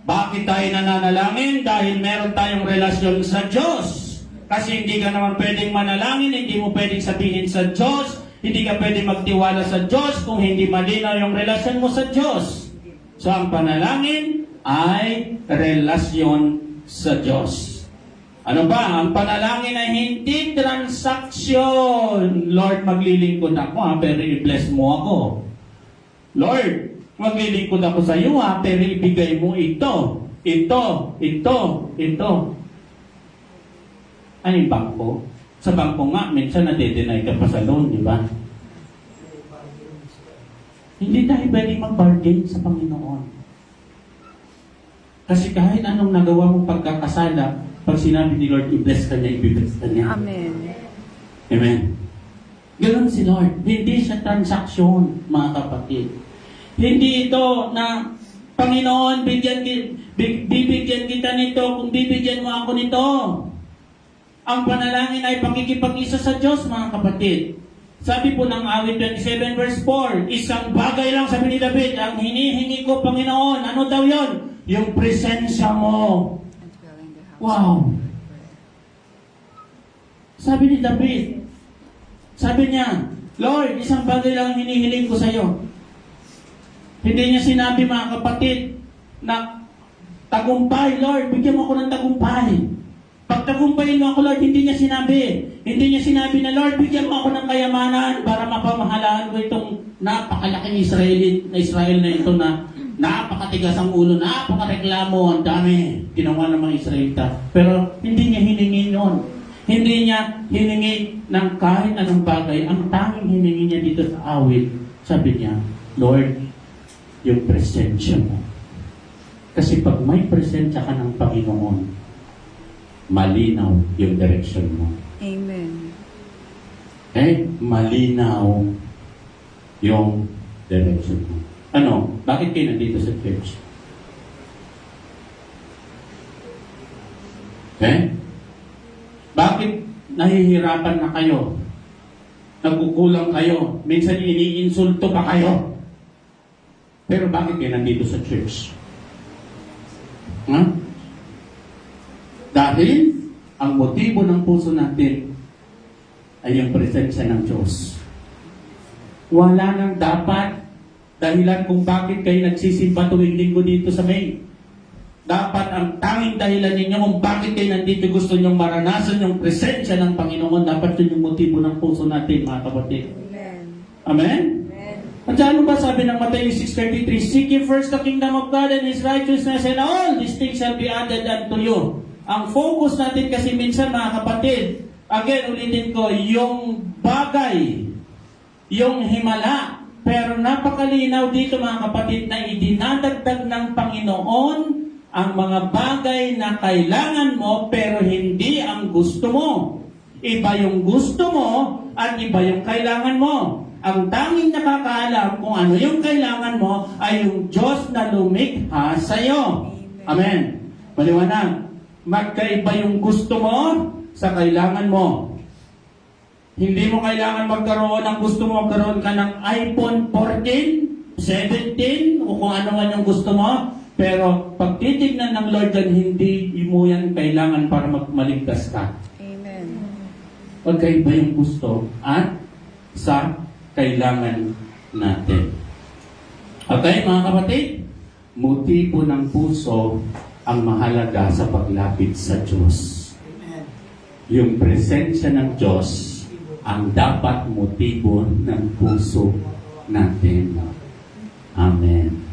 Bakit tayo nananalangin? Dahil meron tayong relasyon sa Diyos. Kasi hindi ka naman pwedeng manalangin, hindi mo pwedeng sabihin sa Diyos, hindi ka pwedeng magtiwala sa Diyos kung hindi malinaw yung relasyon mo sa Diyos. So ang panalangin ay relasyon sa Diyos. Ano ba? Ang panalangin ay hindi transaksyon. Lord, maglilingkod ako pero i-bless mo ako. Lord, maglilingkod ako sa iyo pero ibigay mo ito. Ito. Ano yung bangko? Sa bangko nga, minsan nade-deny ka pa sa loan, di ba? Hindi tayo pwedeng mag-bargain sa Panginoon. Kasi kahit anong nagawa mong pagkakasala, pag sinabi ni Lord, i-bless ka niya, i-bless ka niya. Amen. Amen. Ganun si Lord. Hindi siya transaksyon, mga kapatid. Hindi ito na, Panginoon, bibigyan kita nito kung bibigyan mo ako nito. Ang panalangin ay pakikipag-isa sa Diyos, mga kapatid. Sabi po ng awit 27 verse 4, isang bagay lang, sabi ni David, ang hinihingi ko, Panginoon. Ano daw yon? Yung presensya mo. Wow! Sabi ni David, sabi niya, Lord, isang bagay lang ang hinihiling ko sa iyo. Hindi niya sinabi, mga kapatid, na tagumpay, Lord, bigyan mo ako ng tagumpay. Pag tagumpayin mo ako, Lord, hindi niya sinabi. Hindi niya sinabi na, Lord, bigyan mo ako ng kayamanan para mapamahalaan ko itong napakalaking Israel na ito na napakatigas ang ulo, napakareklamo, ang dami ginawa ng mga Israelita. Pero hindi niya hiningi yun. Hindi niya hiningi ng kahit anong bagay. Ang tanging hiningi niya dito sa awit, sabi niya, Lord, yung presensya mo. Kasi pag may presensya ka ng Panginoon, malinaw yung direction mo. Amen. Malinaw yung direction mo. Ano? Bakit kayo nandito sa church? Bakit nahihirapan na kayo? Nagkukulang kayo? Minsan iniinsulto pa kayo? Pero bakit kayo nandito sa church? Dahil ang motibo ng puso natin ay yung presensya ng Diyos. Wala nang dapat dahilan kung bakit kayo nagsisimba tuwing linggo dito sa May. Dapat ang tanging dahilan ninyo kung bakit kayo nandito gusto nyong maranasan yung presensya ng Panginoon. Dapat yun yung motibo ng puso natin, mga kapatid. Amen. Amen? At ano ba sabi ng Matthew 6:33? Seek ye first the kingdom of God and His righteousness, and all these things shall be added unto you. Ang focus natin kasi minsan, mga kapatid, again, ulitin ko, yung bagay, yung himala, pero napakalinaw dito, mga kapatid, na idinadagdag ng Panginoon ang mga bagay na kailangan mo pero hindi ang gusto mo. Iba yung gusto mo at iba yung kailangan mo. Ang tanging nakakaalam kung ano yung kailangan mo ay yung Diyos na lumikha sa iyo. Amen. Maliwanag. Magkaiba yung gusto mo sa kailangan mo. Hindi mo kailangan magkaroon ng gusto mo, magkaroon ka ng iPhone 14, 17, o kung ano man yung gusto mo. Pero pag titignan ng Lord yan, hindi mo yan kailangan para maligtas ka. Amen. Magkaiba yung gusto at sa kailangan natin. Okay, mga kapatid? Motibo ng puso ang mahalaga sa paglapit sa Diyos. Yung presensya ng Diyos ang dapat motibo ng puso natin. Amen.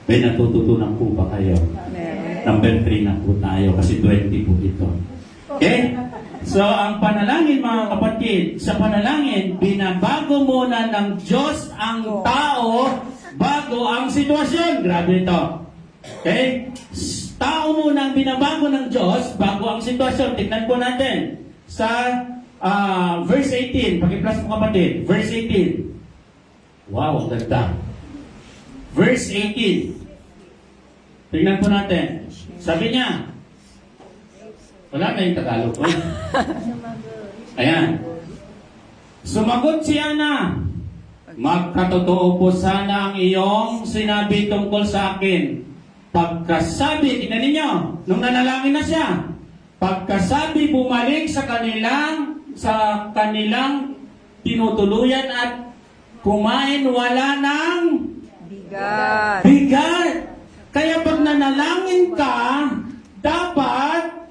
May natututunan po ba kayo? Amen. Number 3 na po tayo kasi 20 po ito. Okay? So, ang panalangin mga kapatid, sa panalangin, binabago muna ng Diyos ang tao bago ang sitwasyon. Grabe ito. Okay? Tao muna ang binabago ng Diyos bago ang sitwasyon. Tignan po natin sa verse 18. Paki-plus mo kapatid. Verse 18. Wow, ang ganda. Verse 18. Tignan po natin. Sabi niya, wala na yung Tagalog ko. Ayan. Sumagot si Ana, magkatotoo po sana ang iyong sinabi tungkol sa akin. Pagkasabi, tingnan ninyo, nung nanalangin na siya, pagkasabi bumalik sa kanilang tinutuluyan at kumain, wala ng bigat. Kaya pag nanalangin ka, dapat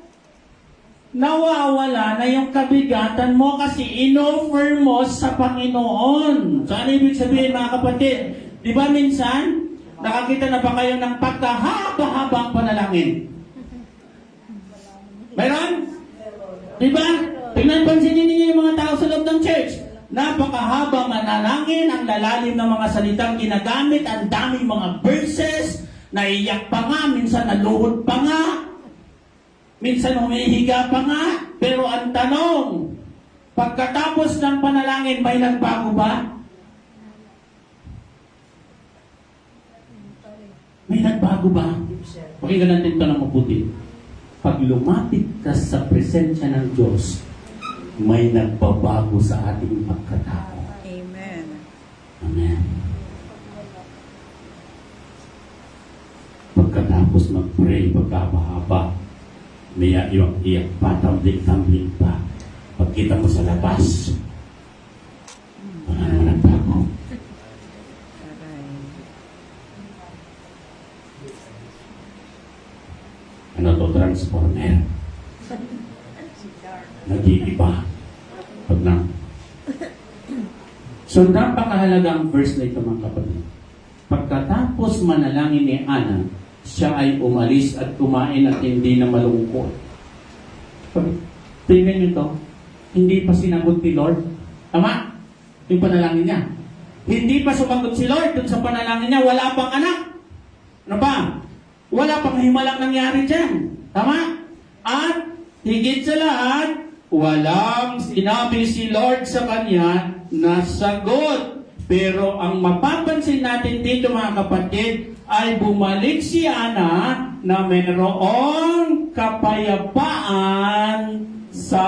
nawawala na yung kabigatan mo kasi in-offer mo sa Panginoon. So ano ibig sabihin mga kapatid? Di ba minsan, nakakita na ba kayo ng pagkahaba-habang panalangin? Mayroon? Di ba? Tingnan, pansinin ninyo yung mga tao sa loob ng church. Napakahaba manalangin, ang lalalim ng mga salitang ginagamit, ang daming mga verses, naiyak pa nga, minsan naluhod pa nga, minsan humihiga pa nga, pero ang tanong, pagkatapos ng panalangin, may nagbago ba? May nagbago ba? Pakinggan natin ito ng mabuti. Pag lumapit ka sa presensya ng Diyos, may nagbabago sa ating pagkatao. Amen. Amen. Pagkatapos mag-pray, pagkabahaba, may iyak pa, tumbling pa. Pagkita mo sa labas, wala naman nagbago. Ano to, transformer? Nag-iiba. Pag na. So, napakahalagang verse na ito mga kapatid. Pagkatapos manalangin ni Ana, siya ay umalis at kumain at hindi na malungkot. Tingnan niyo to, hindi pa sinagot ni Lord. Tama? Yung panalangin niya. Hindi pa sumagot si Lord dun sa panalangin niya. Wala pang anak. Ano pa? Wala pang himalang nangyari dyan. Tama? At higit sa lahat, walang sinabi si Lord sa kanya na sagot. Pero ang mapapansin natin dito mga kapatid, ay bumalik si Ana na mayroong kapayapaan sa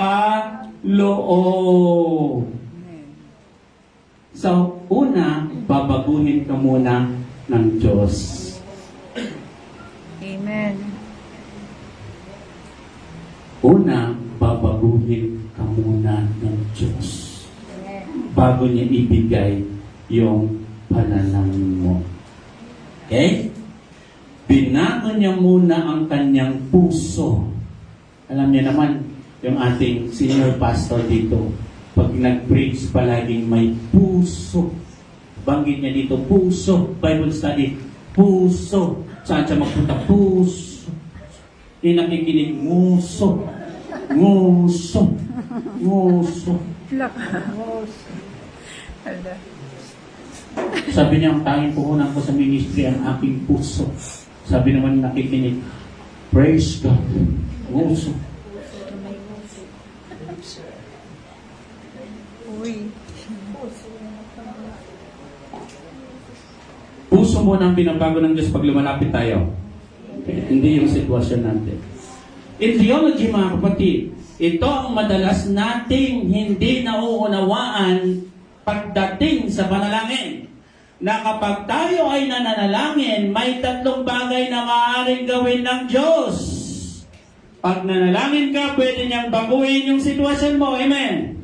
loob. So, una, babaguhin ka muna ng Diyos. Amen. Una, babaguhin ka muna ng Diyos. Bago niya ibigay yung panalangin mo. Okay? Binago niya muna ang kanyang puso. Alam niya naman, yung ating senior pastor dito, pag nag-preach palaging may puso. Banggit niya dito, puso. Bible study, puso. Saan siya magpunta? Puso. Yung nakikinig, nguso. Nguso. Nguso. Sabi niya, ang tanging puhunan ko sa ministry ang aking puso. Sabi naman nakikinig, praise God. Nguso. Uy. Puso mo nang binabago ng Diyos pag lumalapit tayo. Okay? Hindi yung sitwasyon natin. In theology, mga kapatid, ito ang madalas nating hindi nauunawaan pagdating sa panalangin. Na kapag tayo ay nananalangin, may tatlong bagay na maaaring gawin ng Diyos. Pag nanalangin ka, pwede niyang baguhin yung sitwasyon mo. Amen.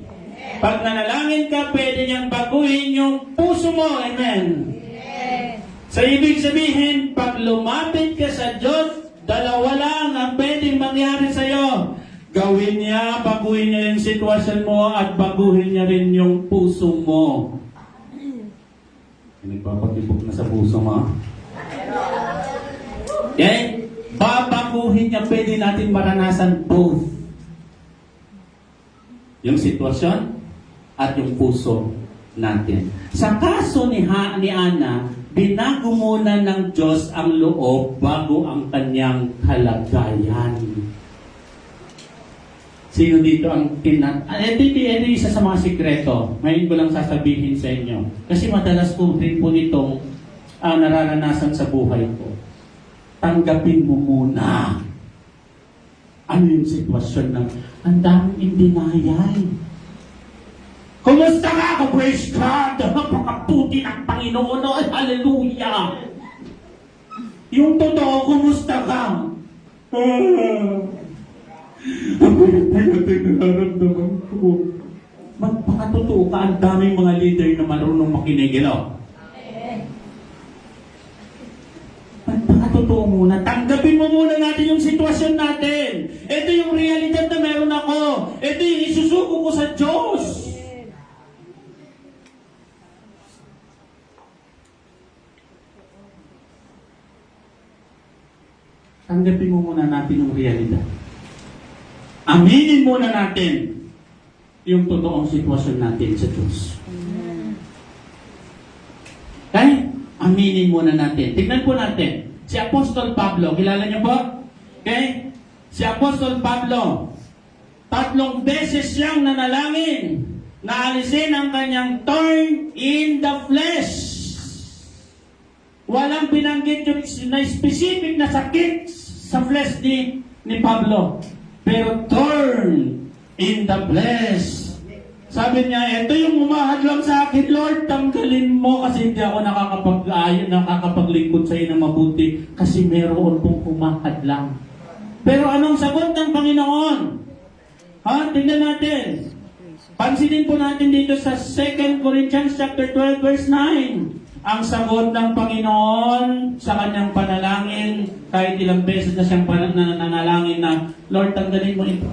Pag nanalangin ka, pwede niyang baguhin yung puso mo. Amen. So, ibig sabihin, pag lumapit ka sa Diyos, dalawa lang ang pwedeng mangyari sa'yo. Gawin niya, baguhin niya yung sitwasyon mo at baguhin niya rin yung puso mo. Nagpapatibok na sa puso mo. Okay? Babaguhin niya, pwede natin maranasan both. Yung sitwasyon at yung puso natin. Sa kaso ni Ana, binago muna ng Diyos ang loob bago ang kanyang kalagayan. Sino dito ang ito isa sa mga sikreto. Ngayon ko lang sasabihin sa inyo. Kasi madalas ko rin po itong nararanasan sa buhay ko. Tanggapin mo muna. Ano yung sitwasyon ng ang daming indinayay. Kumusta ka? Praise God! Napakaputi ng Panginoon. Oh, hallelujah! Yung totoo, kumusta ka? Ang natin nararamdaman ko. Magpakatotoo ka, ang daming mga leader na marunong makinig. Magpakatotoo muna. Tanggapin mo muna natin yung sitwasyon natin. Ito yung realidad na meron ako. Ito yung isusuko ko sa Diyos. Tanggapin mo muna natin yung realidad. Aminin muna natin yung totoong sitwasyon natin sa Diyos. Okay? Aminin muna natin. Tignan po natin. Si Apostol Pablo, kilala niyo po? Okay? Si Apostol Pablo, 3 beses siyang nanalangin na alisin ang kanyang thorn in the flesh. Walang binanggit yung na specific na sakit sa flesh ni Pablo. Pero thorn in the flesh. Sabi niya, ito yung umahadlang sa akin, Lord, tanggalin mo kasi hindi ako nakakapaglingkod sa iyo ng mabuti kasi meron pong umahadlang. Pero anong sagot ng Panginoon? Tingnan natin. Pansinin po natin dito sa 2 Corinthians chapter 12 verse 9. Ang sagot ng Panginoon sa kanyang panalangin, kahit ilang beses na siyang nanalangin na, Lord, tanggalin mo ito.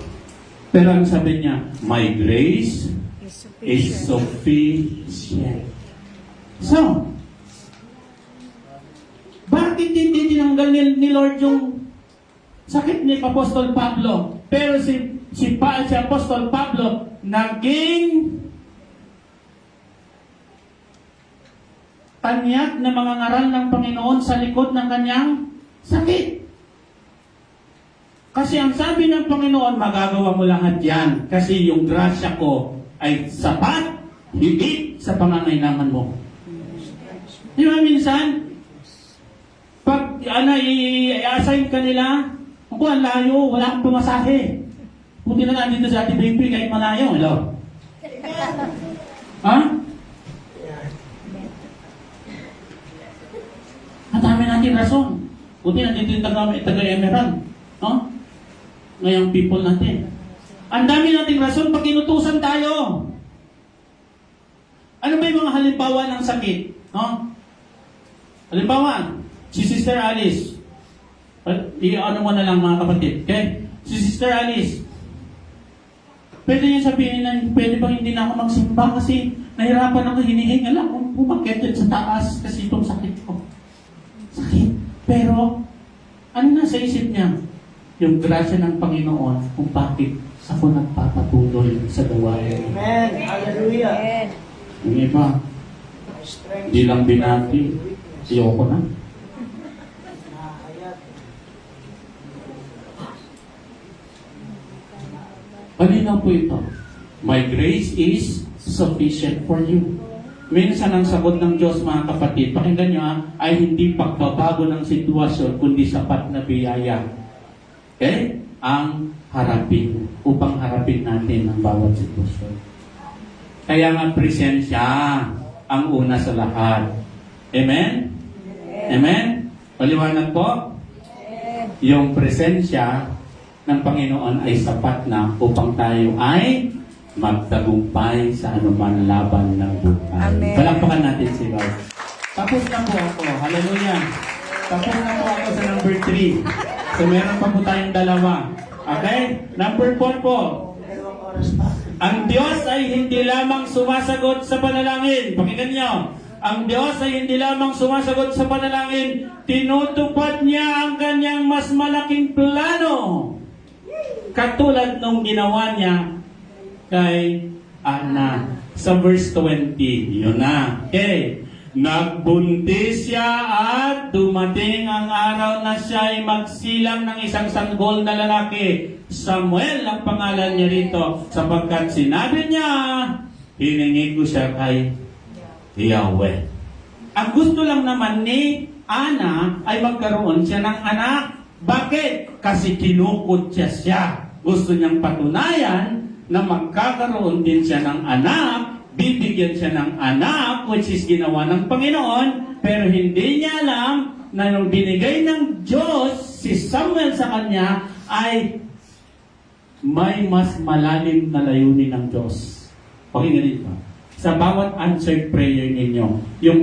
Pero ang sabi niya, my grace is sufficient. So, bakit hindi tinanggal ni Lord yung sakit ni Apostol Pablo? Pero si Apostol Pablo naging tanyag na mga ngaral ng Panginoon sa likod ng kanyang sakit. Kasi ang sabi ng Panginoon, magagawa mo lahat yan kasi yung grasya ko ay sapat, higit sa pangangailangan mo. Di ba minsan, pag i-assign ka nila, ako ang layo, wala akong pumasahe. Buti na nandito sa ating baby kahit malayo. Hello? Ha? Ang dami natin rason. Buti nandito yung taga-Emerald. No? Ngayong people natin. Ang dami nating rason pag inutusan tayo. Ano ba yung mga halimbawa ng sakit? No? Halimbawa, si Sister Alice. Ano mo na lang mga kapatid. Okay? Si Sister Alice. Pwede niya sabihin na pwede bang hindi na ako magsimba kasi nahirapan ako hinihingal akong pumakit dyan sa taas kasi itong sakit ko. Sakit. Pero, ano na sa isip niya? Yung grasya ng Panginoon kung bakit ako nagpapatuloy sa gawain. Amen. Hallelujah. Yung iba, di lang binati. Ayoko na. Palinaw po ito. My grace is sufficient for you. Minsan ang sagot ng Diyos, mga kapatid, pakinggan nyo ay hindi pagbabago ng sitwasyon, kundi sapat na biyaya. Okay? Ang harapin, upang harapin natin ang bawat sitwasyon. Kaya nga presensya ang una sa lahat. Amen? Amen? Paliwanag po? Yung presensya ng Panginoon ay sapat na upang tayo ay magtagumpay sa anuman laban ng buhay. Amen. Palakpakan natin si Lord. Tapos na po ako. Hallelujah. Tapos na po ako sa number 3. So meron pa po tayong dalawa. Okay? Number 4 po. Ang Diyos ay hindi lamang sumasagot sa panalangin. Pakinggan nyo. Ang Diyos ay hindi lamang sumasagot sa panalangin. Tinutupad niya ang kanyang mas malaking plano. Katulad nung ginawa niya kay Ana. Sa verse 20, yun na. Okay. Nagbuntis siya at dumating ang araw na siya ay magsilang ng isang sanggol na lalaki. Samuel ang pangalan niya rito, sapagkat sinabi niya, hiningi ko siya kay Yahweh. Ang gusto lang naman ni Ana ay magkaroon siya ng anak. Bakit? Kasi kinukot siya. Gusto niyang patunayan na magkakaroon din siya ng anak, bibigyan siya ng anak, which is ginawa ng Panginoon, pero hindi niya alam na nung binigay ng Diyos si Samuel sa kanya, ay may mas malalim na layunin ng Diyos. Pakinggan nito. Sa bawat answered prayer ninyo, yung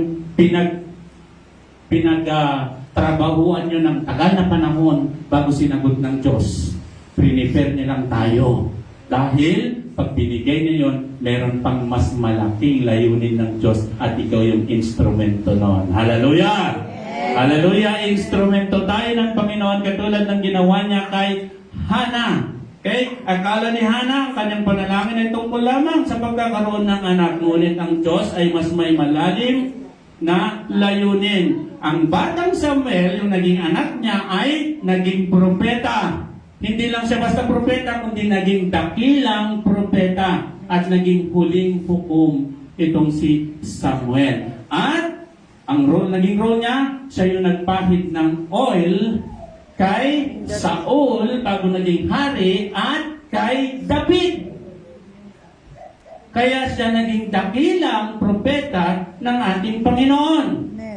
trabahuan nyo ng tagal na panahon bago sinagot ng Diyos, prepare niya lang tayo. Dahil pag binigay niya yun, meron pang mas malaking layunin ng Diyos at ikaw yung instrumento noon. Hallelujah! Hallelujah! Instrumento tayo ng Panginoon katulad ng ginawa niya kay Hana. Okay? Akala ni Hana, ang kanyang panalangin ay tungkol lamang sa pagkakaroon ng anak. Ngunit ang Diyos ay mas may malalim na layunin. Ang batang Samuel, yung naging anak niya, ay naging propeta. Hindi lang siya basta propeta, kundi naging dakilang propeta at naging huling hukom itong si Samuel. At ang naging role niya, siya yung nagpahid ng oil kay Saul bago naging hari at kay David. Kaya siya naging dakilang propeta ng ating Panginoon.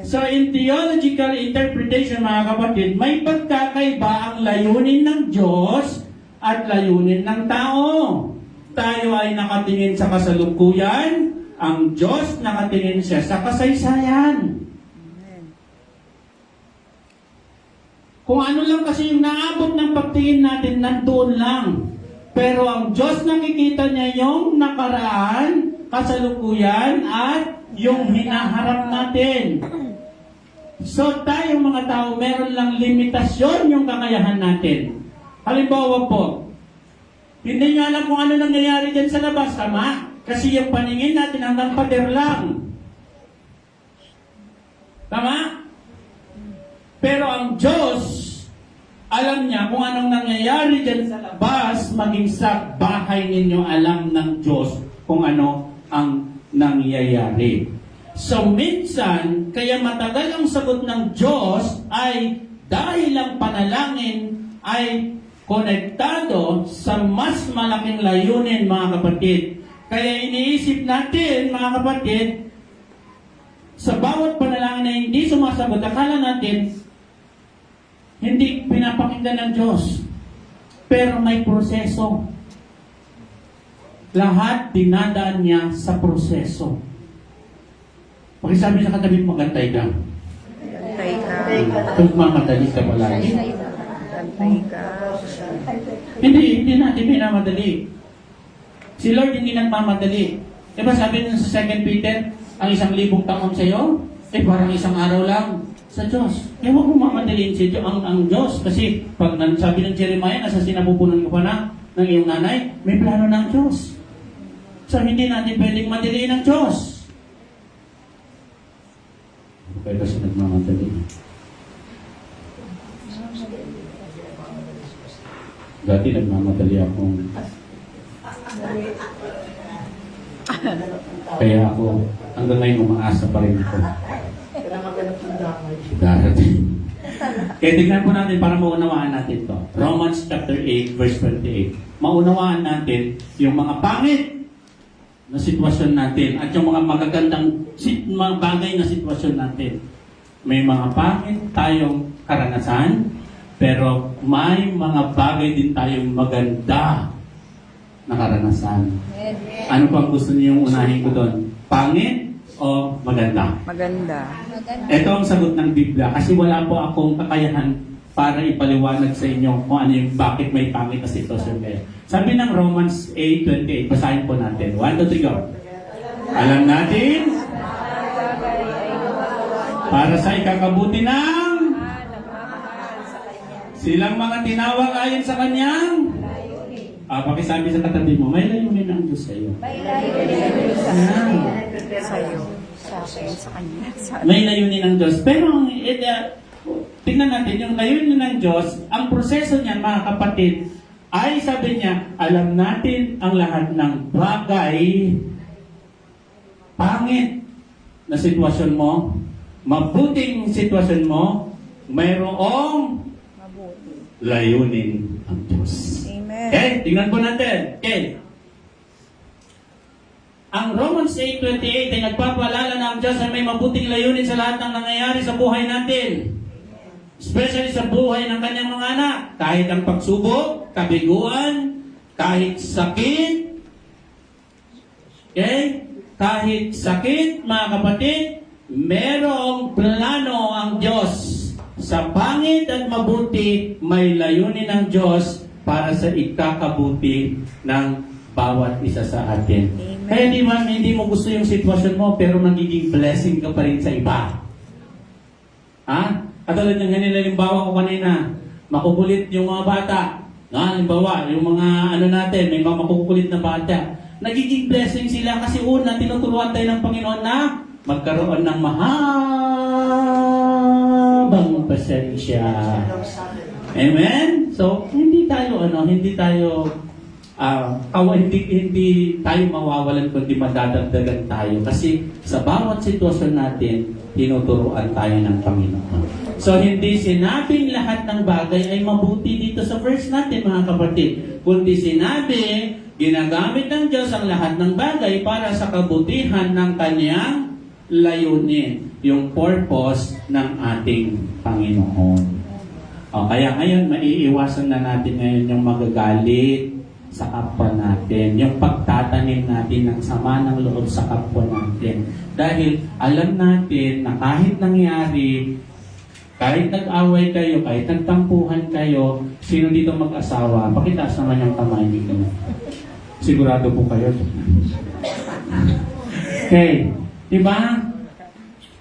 So in theological interpretation, mga kapatid, may pagkakaiba ang layunin ng Diyos at layunin ng tao. Tayo ay nakatingin sa kasalukuyan, ang Diyos nakatingin siya sa kasaysayan. Kung ano lang kasi yung naabot ng pagtingin natin, nandoon lang. Pero ang Diyos nakikita niya yung nakaraan, kasalukuyan, at yung hinaharap natin. So tayong mga tao, meron lang limitasyon yung kakayahan natin. Halimbawa po, hindi nyo alam kung ano nangyayari dyan sa labas, tama? Kasi yung paningin natin hanggang pader lang. Tama? Pero ang Diyos, alam niya kung anong nangyayari dyan sa labas, maging sa bahay ninyo, alam ng Diyos kung ano ang nangyayari. So minsan, kaya matagal ang sagot ng Diyos ay dahil ang panalangin ay konektado sa mas malaking layunin, mga kapatid. Kaya iniisip natin, mga kapatid, sa bawat panalangin na hindi sumasagot, akala natin, hindi pinapakinggan ng Diyos. Pero may proseso. Lahat dinadaan niya sa proseso. Pakisabi sa katabi mo, gantay ka. Gantay ka. Kung mamadali ka palagi. Gantay ka. Hindi natin pinamadali. Si Lord hindi nagmamadali. Diba sabi nyo sa 2 Peter, ang 1,000 taon sa iyo, parang isang araw lang sa Diyos. Huwag mo mamadaliin si Diyos, ang Diyos. Kasi pag sabi ng Jeremiah, nasa sinapupunan ko pa na ng iyong nanay, may plano ng Diyos. So hindi natin pwedeng madaliin ang Diyos. Kaya kasi nagmamadali. Dati nagmamadali akong kaya ako hanggang ngayon umaasa pa rin ako. Darating. Kaya tignan po natin para maunawaan natin to. Romans chapter 8 verse 28. Maunawaan natin yung mga pangit na sitwasyon natin at yung mga magagandang mga bagay na sitwasyon natin. May mga pangit tayong karanasan, pero may mga bagay din tayong maganda na karanasan. Ano pang gusto niyong unahin ko doon? Pangit o maganda? Maganda. Ito ang sagot ng Biblia kasi wala po akong kakayahan para ipaliwanag sa inyo kung ano yung bakit may pangit na sitwasyon kayo. Sabi ng Romans 8:28, basahin po natin. 1, 2, 3, go. Alam natin, para sa ikakabuti ng silang mga tinawag ayon sa kanyang pakisabi sa katabi mo, may layunin ang Diyos sa iyo. Sa'yo. Sa akin, sa kanya. Sa May layunin ng Diyos. Pero, tingnan natin, yung layunin ng Diyos, ang proseso niyan, mga kapatid, ay sabi niya, alam natin ang lahat ng bagay, pangit na sitwasyon mo, mabuting sitwasyon mo, mayroong mabuti. layunin ang Diyos. Amen. Okay, tingnan po natin. Okay. Ang Romans 8:28 ay nagpapaalala na ang Diyos ay may mabuting layunin sa lahat ng nangyayari sa buhay natin. Especially sa buhay ng kanyang mga anak. Kahit ang pagsubok, kabiguan, kahit sakit, okay? Kahit sakit, mga kapatid, merong plano ang Diyos. Sa pangit at mabuti, may layunin ng Diyos para sa ikakabuti ng bawat isa sa atin. Amen. Kaya di ba, hindi mo gusto yung sitwasyon mo, pero magiging blessing ka pa rin sa iba. Ha? Katulad ng ganila, halimbawa ko kanina, makukulit yung mga bata. Halimbawa, yung mga natin, may mga makukulit na bata. Nagiging blessing sila kasi una, tinuturuan tayo ng Panginoon na magkaroon ng mahabang pasensya. Amen? So, hindi tayo hindi tayo mawawalan kundi madadagdagan tayo kasi sa bawat sitwasyon natin, tinuturuan tayo ng Panginoon. So, hindi sinabing lahat ng bagay ay mabuti dito sa verse natin, mga kapatid. Kundi sinabi, ginagamit ng Diyos ang lahat ng bagay para sa kabutihan ng Kanyang layunin, yung purpose ng ating Panginoon. Kaya ngayon, maiiwasan na natin ngayon yung magagalit sa kapwa natin, yung pagtatanim natin ng sama ng loob sa kapwa natin. Dahil alam natin na kahit nangyari, kahit nag-away kayo, kahit nagtampuhan kayo, sino dito mag-asawa? Pakitaas naman yung kamay dito. Sigurado po kayo. Okay. Diba?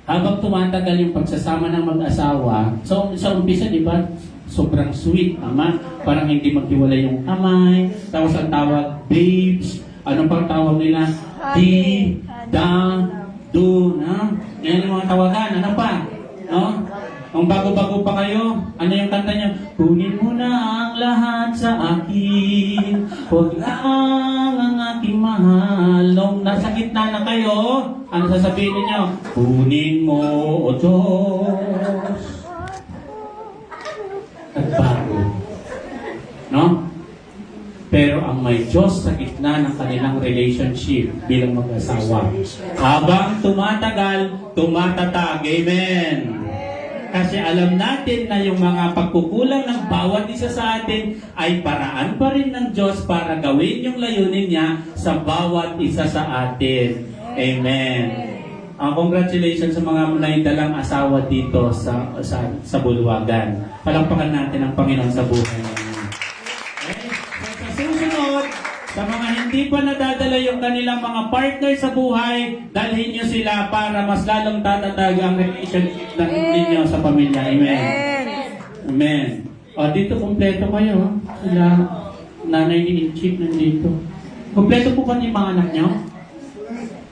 Habang tumatagal yung pagsasama ng mag-asawa, so sa umpisa, diba, sobrang sweet, ama. Parang hindi maghiwalay yung kamay. Tapos ang tawag, babes. Ano pang tawag nila? Di, da, do, na? Yan yung mga tawagan. Ano pa? No? Kung bago-bago pa kayo, ano yung kanta niya? Kunin mo na ang lahat sa akin. Huwag lang ang aking mahal. Nung nasa gitna na kayo, ano sasabihin niyo? Kunin mo, O Diyos. Nagbago. No? Pero ang may Diyos sa gitna ng kanilang relationship bilang mag-asawa. Habang tumatagal, tumatatag. Amen. Kasi alam natin na yung mga pagkukulang ng bawat isa sa atin ay paraan pa rin ng Diyos para gawin yung layunin niya sa bawat isa sa atin. Amen. Congratulations sa mga naidalang asawa dito sa Bulwagan. Palampakan natin ang Panginoon sa buhay niya. Okay? Sa susunod, sa mga hindi pa nadadala yung kanilang mga partner sa buhay, dalhin nyo sila para mas lalong tatatag ang relationship ninyo sa pamilya. Amen. Amen. Dito kumpleto kayo. Sila, nanay ni Inchik nandito. Kumpleto po ba yung mga anak nyo?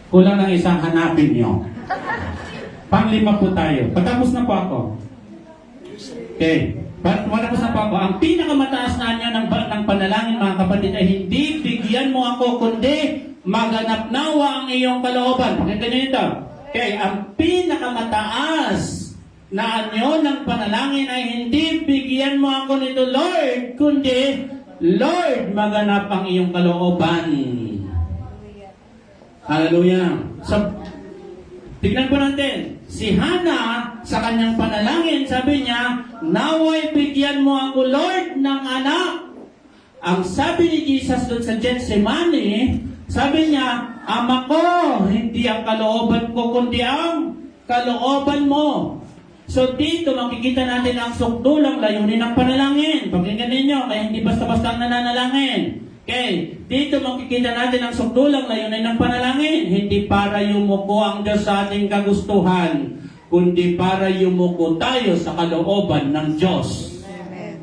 Kulang ng isang hanapin nyo. Panglima po tayo. Patapos na po ako. Okay. Matapos na po ako. Ang pinakamataas na niya ng panalangin, mga kapatid, ay hindi bigyan mo ako, kundi maganap nawa ang iyong kalooban. Pakinggan niyo ito. Okay. Ang pinakamataas na anyo ng panalangin ay hindi bigyan mo ako nito, Lord, kundi Lord, maganap ang iyong kalooban. Hallelujah. So, tignan po natin. Si Hannah, sa kanyang panalangin, sabi niya, naway bigyan mo ako, Lord, ng anak. Ang sabi ni Jesus doon sa Gethsemane, sabi niya, Ama ko, hindi ang kalooban ko, kundi ang kalooban mo. So dito, makikita natin ang sukdulang layunin ng panalangin. Pakinggan ninyo, kaya hindi basta-basta ang nananalangin. Okay, dito makikita natin ang sukdulang layunin ng panalangin. Hindi para yumuko ang Diyos sa ating kagustuhan, kundi para yumuko tayo sa kalooban ng Diyos. Amen.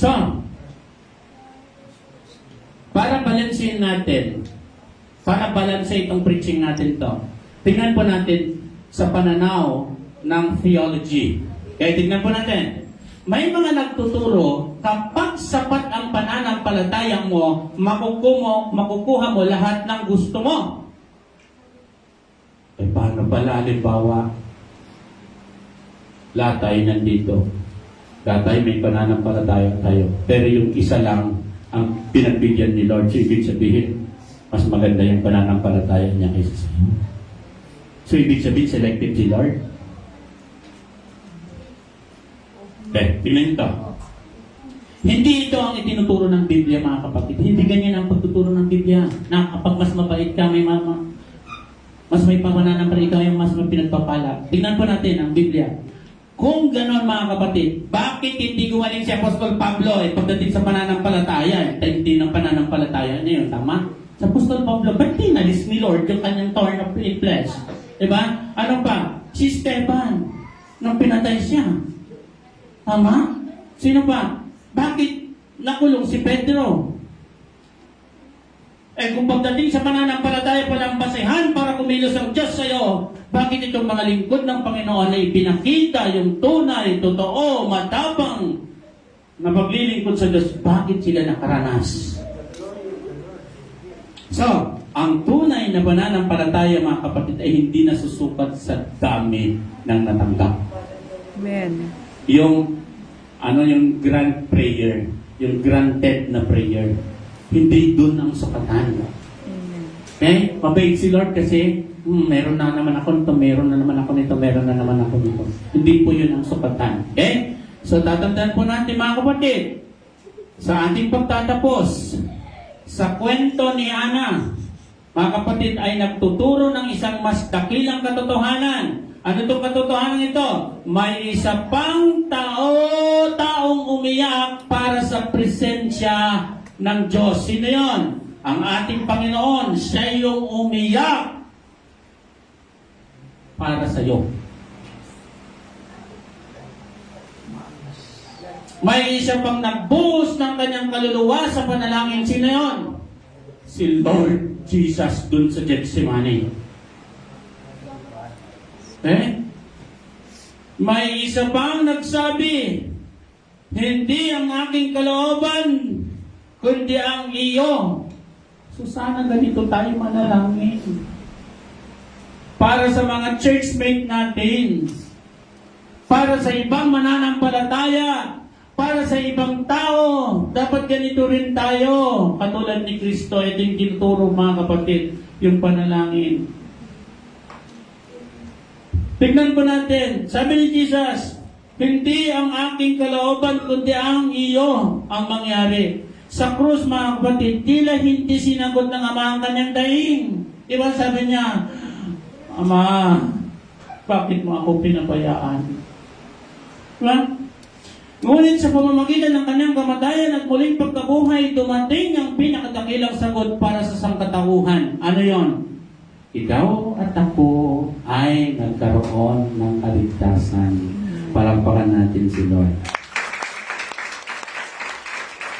So, para balansin natin, para balanse itong preaching natin to, tingnan po natin sa pananaw ng theology. Kaya tingnan po natin. May mga nagtuturo, kapag sapat ang pananampalataya mo, makukuha mo lahat ng gusto mo. Eh, paano pala, halimbawa, lahat tayo nandito. Lahat tayo may pananampalataya tayo. Pero yung isa lang ang pinagbigyan ni Lord. So, ibig sabihin, mas maganda yung pananampalataya niya kaysa sa iyo. So, ibig sabihin, selective si Lord. Tingnan ito. Hindi ito ang itinuturo ng Biblia, mga kapatid. Hindi ganyan ang pagtuturo ng Biblia. Na kapag mas mabait ka, mas may pananampalataya ka, yung mas pinagpapala. Tingnan po natin ang Biblia. Kung ganon, mga kapatid, bakit hindi gumaling si Apostol Pablo pagdating sa pananampalataya? Hindi ng pananampalataya niya yun, tama? Sa Apostol Pablo, ba't tinalis ni Lord yung kanyang thorn of flesh? Diba? Ano pa? Si Esteban, nung pinatay siya. Tama? Sino pa? Bakit nakulong si Pedro? Kung pagdating sa pananampalataya palang basehan para kumilos ang Diyos sa iyo, bakit itong mga lingkod ng Panginoon ay pinakita yung tunay, totoo, matapang na paglilingkod sa Diyos, bakit sila nakaranas? So, ang tunay na pananampalataya, mga kapatid, ay hindi nasusukat sa dami ng natanggap. Amen. Yung grand prayer, yung granted na prayer, hindi dun ang sukatan. Amen. Mabait si Lord kasi, meron na naman ako nito, meron na naman ako nito, meron na naman ako nito. Hindi po yun ang sukatan. Okay? So, tatandaan po natin, mga kapatid, sa ating pagtatapos, sa kwento ni Ana, mga kapatid, ay nagtuturo ng isang mas dakilang katotohanan. Ano itong katotohanan ito? May isa pang taong umiyak para sa presensya ng Diyos. Sino yun? Ang ating Panginoon. Siya yung umiyak para sa iyo. May isa pang nagbuhos ng kanyang kaluluwa sa panalangin. Sino yun? Si Lord Jesus dun sa Gethsemane. May isa pang nagsabi, hindi ang aking kalooban, kundi ang iyo. So sana ganito tayo manalangin. Para sa mga churchmate natin, para sa ibang mananampalataya, para sa ibang tao, dapat ganito rin tayo. Katulad ni Kristo, ito yung tinuturo, mga kapatid, yung panalangin. Tignan po natin, sabi ni Jesus, hindi ang aking kalooban, kundi ang iyo ang mangyari. Sa krus, mga kapatid, tila hindi sinagot ng Ama ang kanyang daing. Diba sabi niya, Ama, bakit mo ako pinabayaan? Diba? Ngunit sa pamamagitan ng kanyang kamatayan at muling pagkabuhay, dumating ang pinakadakilang sagot para sa sangkatauhan. Ano yon? Ikaw at ako ay nagkaroon ng kaligtasan. Palakpakan natin si Lord.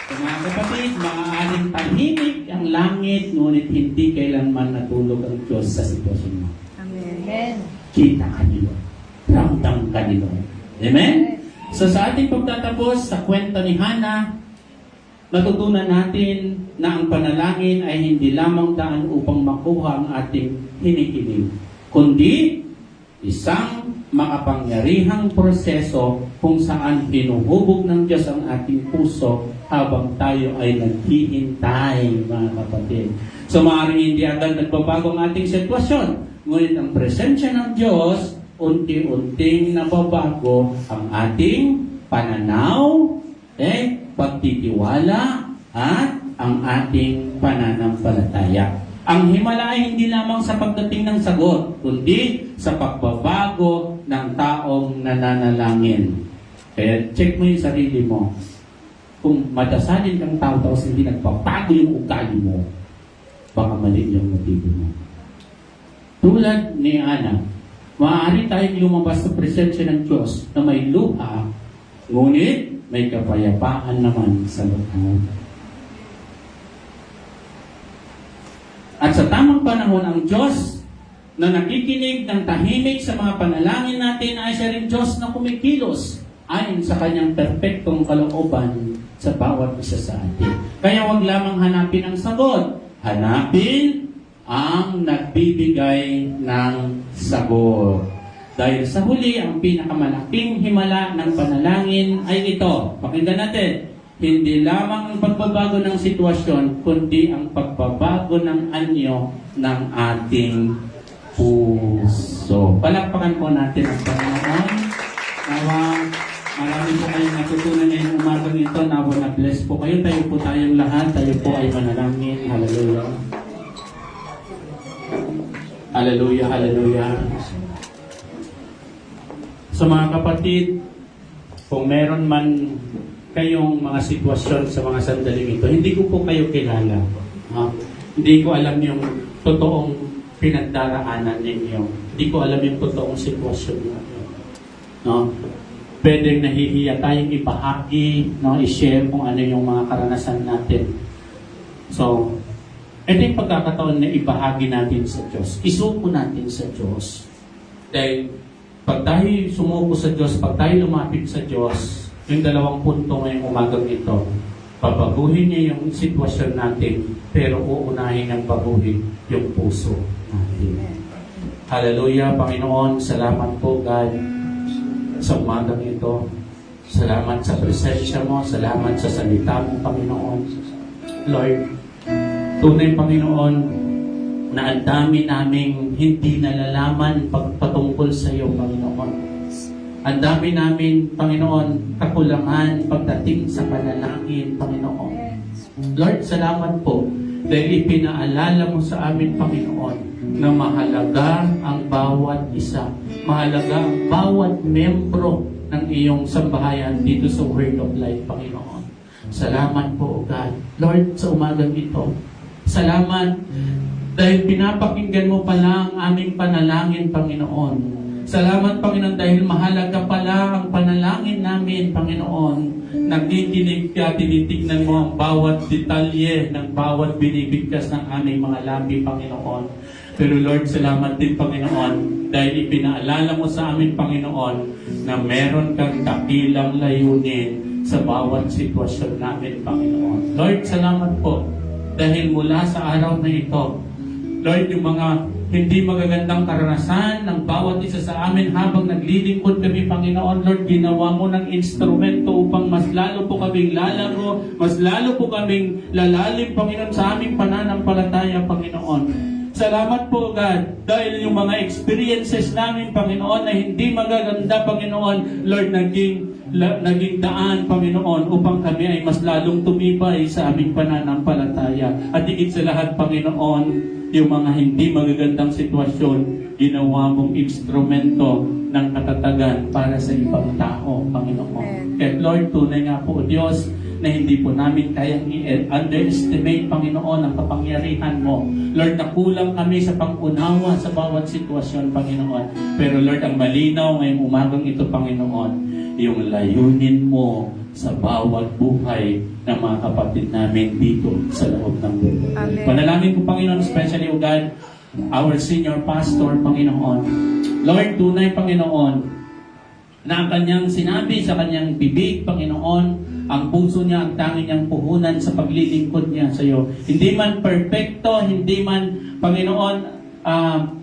So, mga kapatid, maaaring tahimik ang langit, ngunit hindi kailanman natulog ang Diyos sa sitwasyon mo. Amen. Kita ka ni Lord. Ramdam ka ni Lord. Amen? So sa ating pagtatapos sa kwento ni Hana, natutunan natin na ang panalangin ay hindi lamang daan upang makuha ang ating hinihiling, kundi isang makapangyarihang proseso kung saan hinuhubog ng Diyos ang ating puso habang tayo ay naghihintay, mga kapatid. So maaaring hindi agad nagbabago ang ating sitwasyon, ngunit ang presensya ng Diyos, unti-unting nababago ang ating pananaw, pagtitiwala, at ang ating pananampalataya. Ang himala ay hindi lamang sa pagdating ng sagot, kundi sa pagbabago ng taong nananalangin. Kaya check mo yung sarili mo. Kung madasalin kang tao tapos hindi nagpapago yung ugali mo, baka mali yung motibo mo. Tulad ni Ana, maaari tayong lumabas sa presensya ng Diyos na may luha, ngunit may kapayapaan naman sa loob. At sa tamang panahon, ang Diyos na nakikinig ng tahimik sa mga panalangin natin ay siya rin Diyos na kumikilos ayon sa kanyang perpektong kalooban sa bawat isa sa atin. Kaya wag lamang hanapin ang sagot. Hanapin ang nagbibigay ng sagot. Dahil sa huli, ang pinakamalaking himala ng panalangin ay ito. Pakinggan natin. Hindi lamang ang pagbabago ng sitwasyon, kundi ang pagbabago ng anyo ng ating puso. Palakpakan po natin ang Panginoon. Nawa, marami po kayong natutunan ngayong umagang ito. Nawa na bless po kayo. Tayo po tayong lahat. Tayo po ay manalangin. Hallelujah. Hallelujah, hallelujah. So mga kapatid, kung meron man kayong mga sitwasyon sa mga sandaling ito, hindi ko po kayo kilala. Hindi ko alam yung totoong pinagdaraanan ninyo. Hindi ko alam yung totoong sitwasyon ninyo. No? Pwedeng nahihiya tayong ibahagi, no? I-share kung ano yung mga karanasan natin. So, ito yung pagkakataon na ibahagi natin sa Diyos. Isuko natin sa Diyos. Dahil pag tayo sumuko sa Diyos, pag tayo lumapit sa Diyos, yung dalawang punto ngayong umagang ito, babaguhin niya yung sitwasyon natin, pero uunahin ang baguhin yung puso natin. Hallelujah, Panginoon, salamat po, God, sa umagang ito. Salamat sa presensya mo, salamat sa salita mo, Panginoon. Lord, tunay, Panginoon, na ang dami naming hindi nalalaman patungkol sa iyo, Panginoon. Ang dami namin, Panginoon, kakulangan pagdating sa panalangin, Panginoon. Lord, salamat po dahil ipinaalala mo sa amin, Panginoon, na mahalaga ang bawat isa. Mahalaga ang bawat membro ng iyong sambahayan dito sa Word of Life, Panginoon. Salamat po, God. Lord, sa umagang ito, salamat dahil pinapakinggan mo pala ang aming panalangin, Panginoon. Salamat, Panginoon, dahil mahalaga pala ang panalangin namin, Panginoon. Nakikinig ka, tinitignan mo ang bawat detalye ng bawat binibigkas ng aming mga labi, Panginoon. Pero Lord, salamat din, Panginoon, dahil ipinaalala mo sa amin, Panginoon, na meron kang dakilang layunin sa bawat sitwasyon namin, Panginoon. Lord, salamat po, dahil mula sa araw na ito, Lord, yung mga hindi magagandang karanasan ng bawat isa sa amin habang naglilingkod kami, Panginoon, Lord, ginawa mo ng instrumento upang mas lalo po kaming lalaro, mas lalo po kaming lalalim, Panginoon, sa aming pananampalataya, Panginoon. Salamat po, God, dahil yung mga experiences namin, Panginoon, na hindi magaganda, Panginoon, Lord, naging daan, Panginoon, upang kami ay mas lalong tumibay sa aming pananampalataya. At higit sa lahat, Panginoon, yung mga hindi magagandang sitwasyon, ginawa mong instrumento ng katatagan para sa ibang tao, Panginoon. Kaya Lord, tunay nga po, Diyos, na hindi po namin kayang i-underestimate, Panginoon, ang kapangyarihan mo. Lord, nakulang kami sa pangunawa sa bawat sitwasyon, Panginoon. Pero Lord, ang malinaw ngayong umagang ito, Panginoon, yung layunin mo sa bawat buhay ng mga kapatid namin dito sa loob ng mundo. Panalangin ko, Panginoon, especially, O God, our senior pastor, Panginoon. Lord, tunay, Panginoon, na ang kanyang sinabi sa kanyang bibig, Panginoon, ang puso niya, ang tanging niyang puhunan sa paglilingkod niya sa iyo. Hindi man perfecto, hindi man, Panginoon,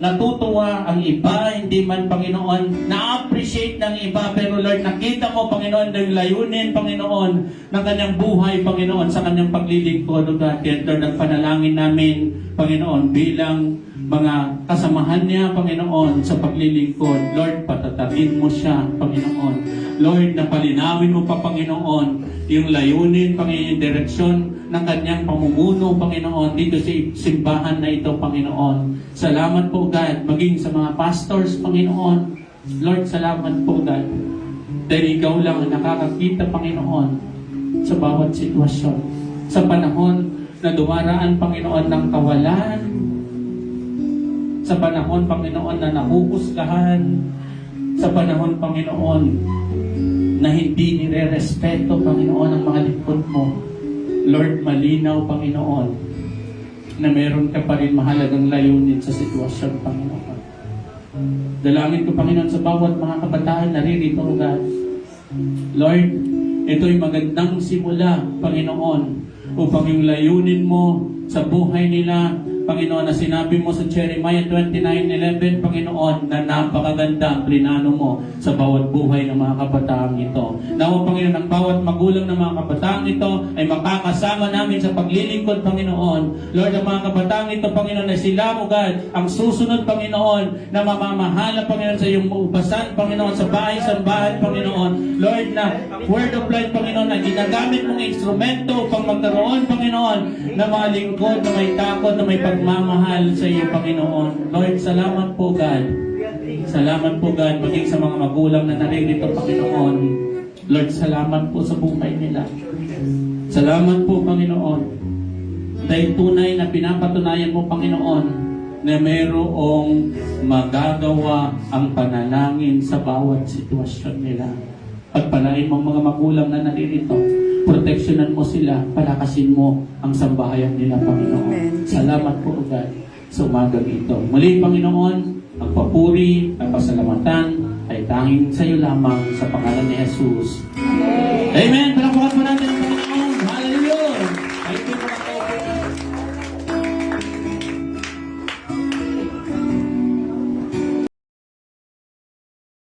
natutuwa ang iba, hindi man, Panginoon, na-appreciate ng iba, pero Lord, nakita mo, Panginoon, ng layunin, Panginoon, ng kanyang buhay, Panginoon, sa kanyang paglilingkod, O God. Kaya Lord, ang panalangin namin, Panginoon, bilang mga kasamahan niya, Panginoon, sa paglilingkod, Lord, patatagin mo siya, Panginoon. Lord, napalinawin mo pa, Panginoon, yung layunin, Panginoon, yung direksyon ng kanyang pamumuno, Panginoon, dito sa simbahan na ito, Panginoon. Salamat po, God, maging sa mga pastors, Panginoon. Lord, salamat po, God, dahil ikaw lang ang nakakakita, Panginoon, sa bawat sitwasyon. Sa panahon na dumaraan, Panginoon, ng kawalan, sa panahon, Panginoon, na nahuhusgahan, sa panahon, Panginoon, na hindi nire-respeto, Panginoon, ang mga lingkod mo. Lord, malinaw, Panginoon, na meron ka pa rin mahalagang layunin sa sitwasyon, Panginoon. Dalangin ko, Panginoon, sa bawat mga kabataan na ririto, O God. Lord, ito'y magandang simula, Panginoon, upang yung layunin mo sa buhay nila, Panginoon, na sinabi mo sa Jeremiah 29:11, Panginoon, na napakaganda ang plinano mo sa bawat buhay ng mga kabataang ito. Nawa, Panginoon, ang bawat magulang ng mga kabataang ito ay makakasama namin sa paglilingkod, Panginoon. Lord, ang mga kabataang ito, Panginoon, na sila, O God, ang susunod, Panginoon, na mamamahala, Panginoon, sa iyong upasan, Panginoon, sa bahay-sambahan, Panginoon. Lord, na word of life, Panginoon, na ginagamit mong instrumento upang magkaroon, Panginoon, na mga lingkod, na may takot, na may pagmamahal sa iyo, Panginoon. Lord, salamat po, God. Salamat po, God, maging sa mga magulang na naririto, Panginoon. Lord, salamat po sa buhay nila. Salamat po, Panginoon. Dahil tunay na pinapatunayan mo, Panginoon, na mayroong magagawa ang panalangin sa bawat sitwasyon nila. Pagpalain mo ang mga magulang na naririto. Proteksyonan mo sila, palakasin mo ang sambahayan nila, Panginoon. Amen. Salamat po, God, sa umagang ito. Muli, Panginoon, ang papuri, ang pasalamatan ay tanging sa iyo lamang sa pangalan ni Jesus. Amen.